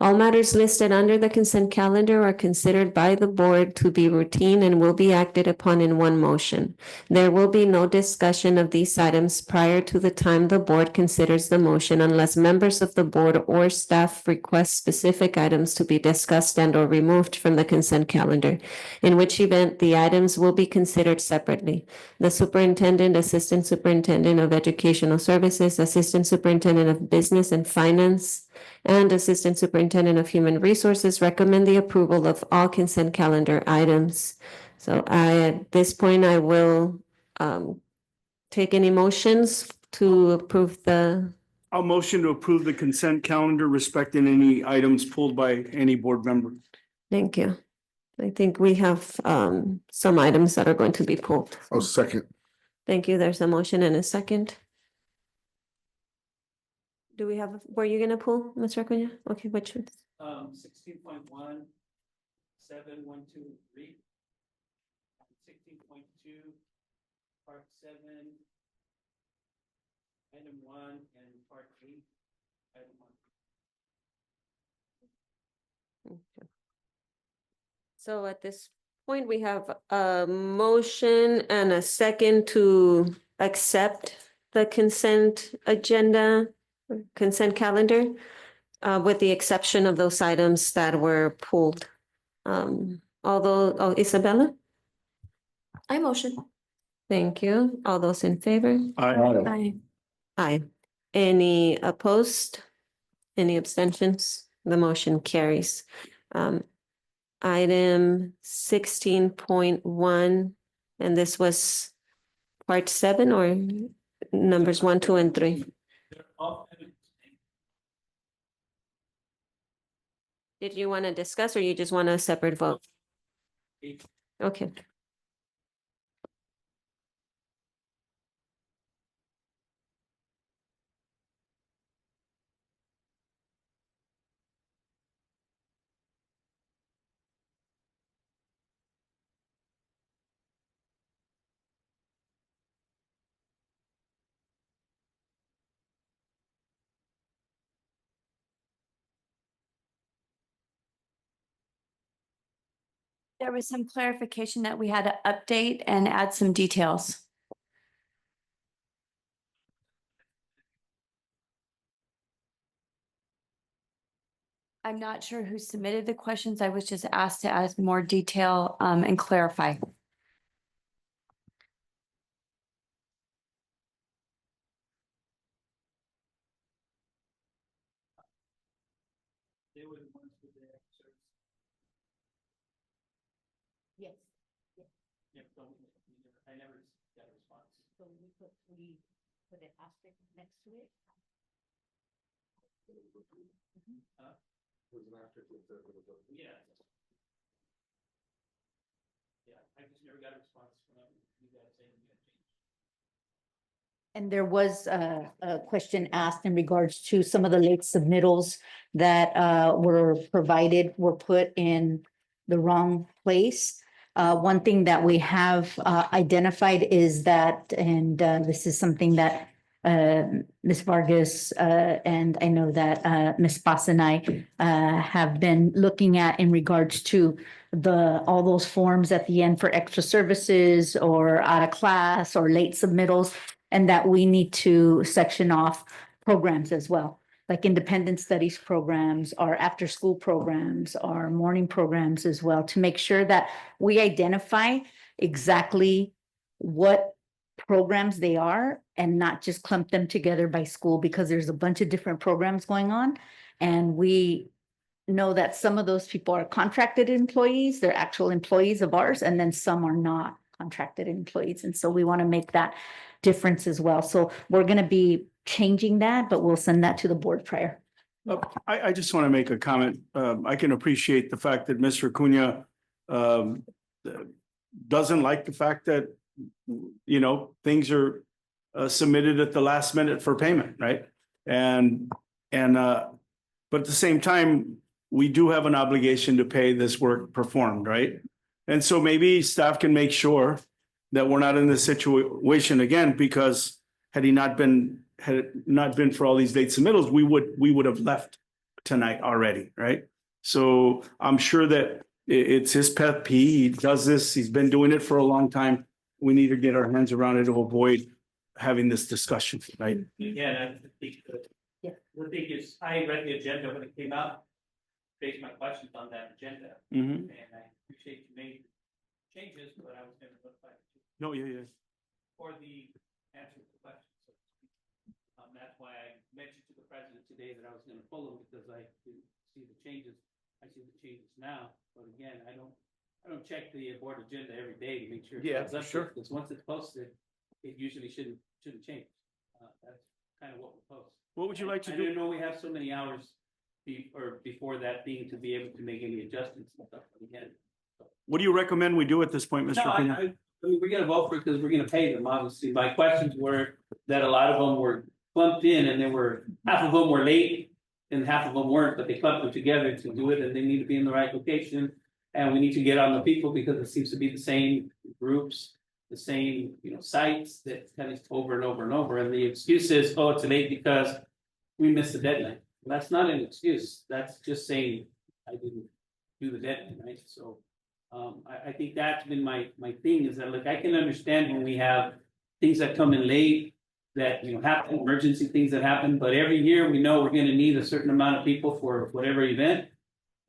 All matters listed under the consent calendar are considered by the board to be routine and will be acted upon in one motion. There will be no discussion of these items prior to the time the board considers the motion unless members of the board or staff request specific items to be discussed and or removed from the consent calendar, in which event the items will be considered separately. The superintendent, assistant superintendent of educational services, assistant superintendent of business and finance, and Assistant Superintendent of Human Resources recommend the approval of all consent calendar items. So at this point, I will take any motions to approve the. I'll motion to approve the consent calendar respecting any items pulled by any board member. Thank you. I think we have some items that are going to be pulled. Oh, second. Thank you. There's a motion and a second. Do we have, were you gonna pull, Mr. Acuña? Okay, which ones? 16.1, 7.123. 16.2, part 7, item 1, and part 8, item 1. Okay. So at this point, we have a motion and a second to accept the consent agenda, consent calendar, with the exception of those items that were pulled. Isabella? I motion. Thank you. All those in favor? Aye. Aye. Any opposed? Any abstentions? The motion carries. Item 16.1, and this was part 7 or numbers 1, 2, and 3? Did you want to discuss or you just want a separate vote? Okay. There was some clarification that we had to update and add some details. I'm not sure who submitted the questions. I was just asked to add more detail and clarify. They were the ones with the excerpts. Yes. Yep, I never got a response. So we put an asterisk next to it. Huh? Yeah. Yeah, I just never got a response from you guys saying you had changed. And there was a question asked in regards to some of the late submittals that were provided, were put in the wrong place. One thing that we have identified is that, and this is something that Ms. Vargas and I know that Ms. Paz and I have been looking at in regards to all those forms at the end for extra services or out of class or late submittals, and that we need to section off programs as well, like independent studies programs, our after-school programs, our morning programs as well, to make sure that we identify exactly what programs they are and not just clump them together by school, because there's a bunch of different programs going on. And we know that some of those people are contracted employees, they're actual employees of ours, and then some are not contracted employees. And so we want to make that difference as well. So we're going to be changing that, but we'll send that to the board prior. I just want to make a comment. I can appreciate the fact that Mr. Cunha doesn't like the fact that, you know, things are submitted at the last minute for payment, right? But at the same time, we do have an obligation to pay this work performed, right? And so maybe staff can make sure that we're not in this situation again, because had it not been for all these late submittals, we would have left tonight already, right? So I'm sure that it's his pet peeve. He does this. He's been doing it for a long time. We need to get our hands around it to avoid having this discussion, right? Yeah, the thing is, I read the agenda when it came out, based my questions on that agenda. Mhm. And I appreciate you made changes, but I was gonna look back No, yeah. for the answer to the question. That's why I mentioned to the president today that I was gonna pull them, because I didn't see the changes. I see the changes now, but again, I don't check the board agenda every day to make sure. Yeah, for sure. Because once it's posted, it usually shouldn't change. That's kind of what we post. What would you like to I do? didn't know we have so many hours before that thing to be able to make any adjustments and stuff again. What do you recommend we do at this point, Mr. No, Cunha? I mean, we're gonna vote for it because we're gonna pay them, obviously. My questions were that a lot of them were clumped in, and half of them were late and half of them weren't, but they clumped them together to do it, and they need to be in the right location. And we need to get on the people, because it seems to be the same groups, the same, sites that kind of over and over and over. And the excuse is, oh, it's late because we missed the deadline. Well, that's not an excuse. That's just saying I didn't do the deadline, right? So I think that's been my thing, is that, look, I can understand when we have things that come in late that, happen, emergency things that happen, but every year we know we're gonna need a certain amount of people for whatever event,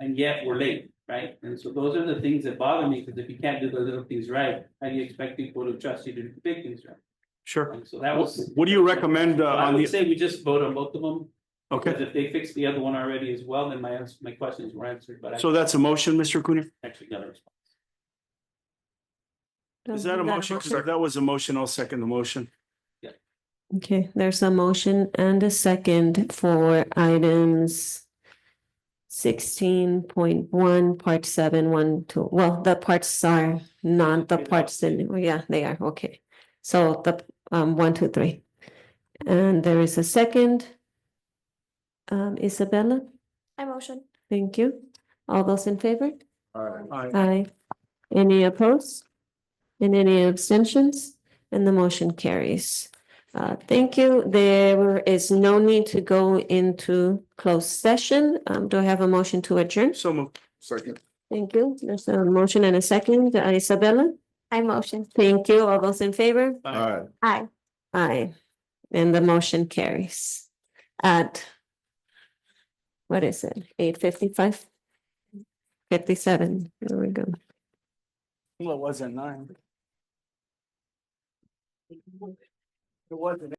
and yet we're late, right? And so those are the things that bother me, because if you can't do the little things right, how do you expect people to trust you to do the big things right? Sure. And so that was. What do you recommend So I on would the? say we just vote on both of them. Okay. Because if they fix the other one already as well, then my questions were answered, but I So that's a motion, Mr. Cunha? actually got a response. Is that a motion? So that was a motion. I'll second the motion. Okay, there's a motion and a second for items 16.1, part 7, 1, 2. Well, the parts are not the parts in, oh, yeah, they are, okay. So the 1, 2, 3. And there is a second. Isabella, I motion. thank you. All those in favor? Aye. Aye. Any opposed? And any abstentions? And the motion carries. Thank you. There is no need to go into closed session. Do I have a motion to adjourn? So moved. Second. Thank you. There's a motion and a second. Isabella? I motion. Thank you. All those in favor? All right. Aye. Aye. And the motion carries at, what is it, 8:55? 57, there we go. Well, it wasn't nine. It wasn't.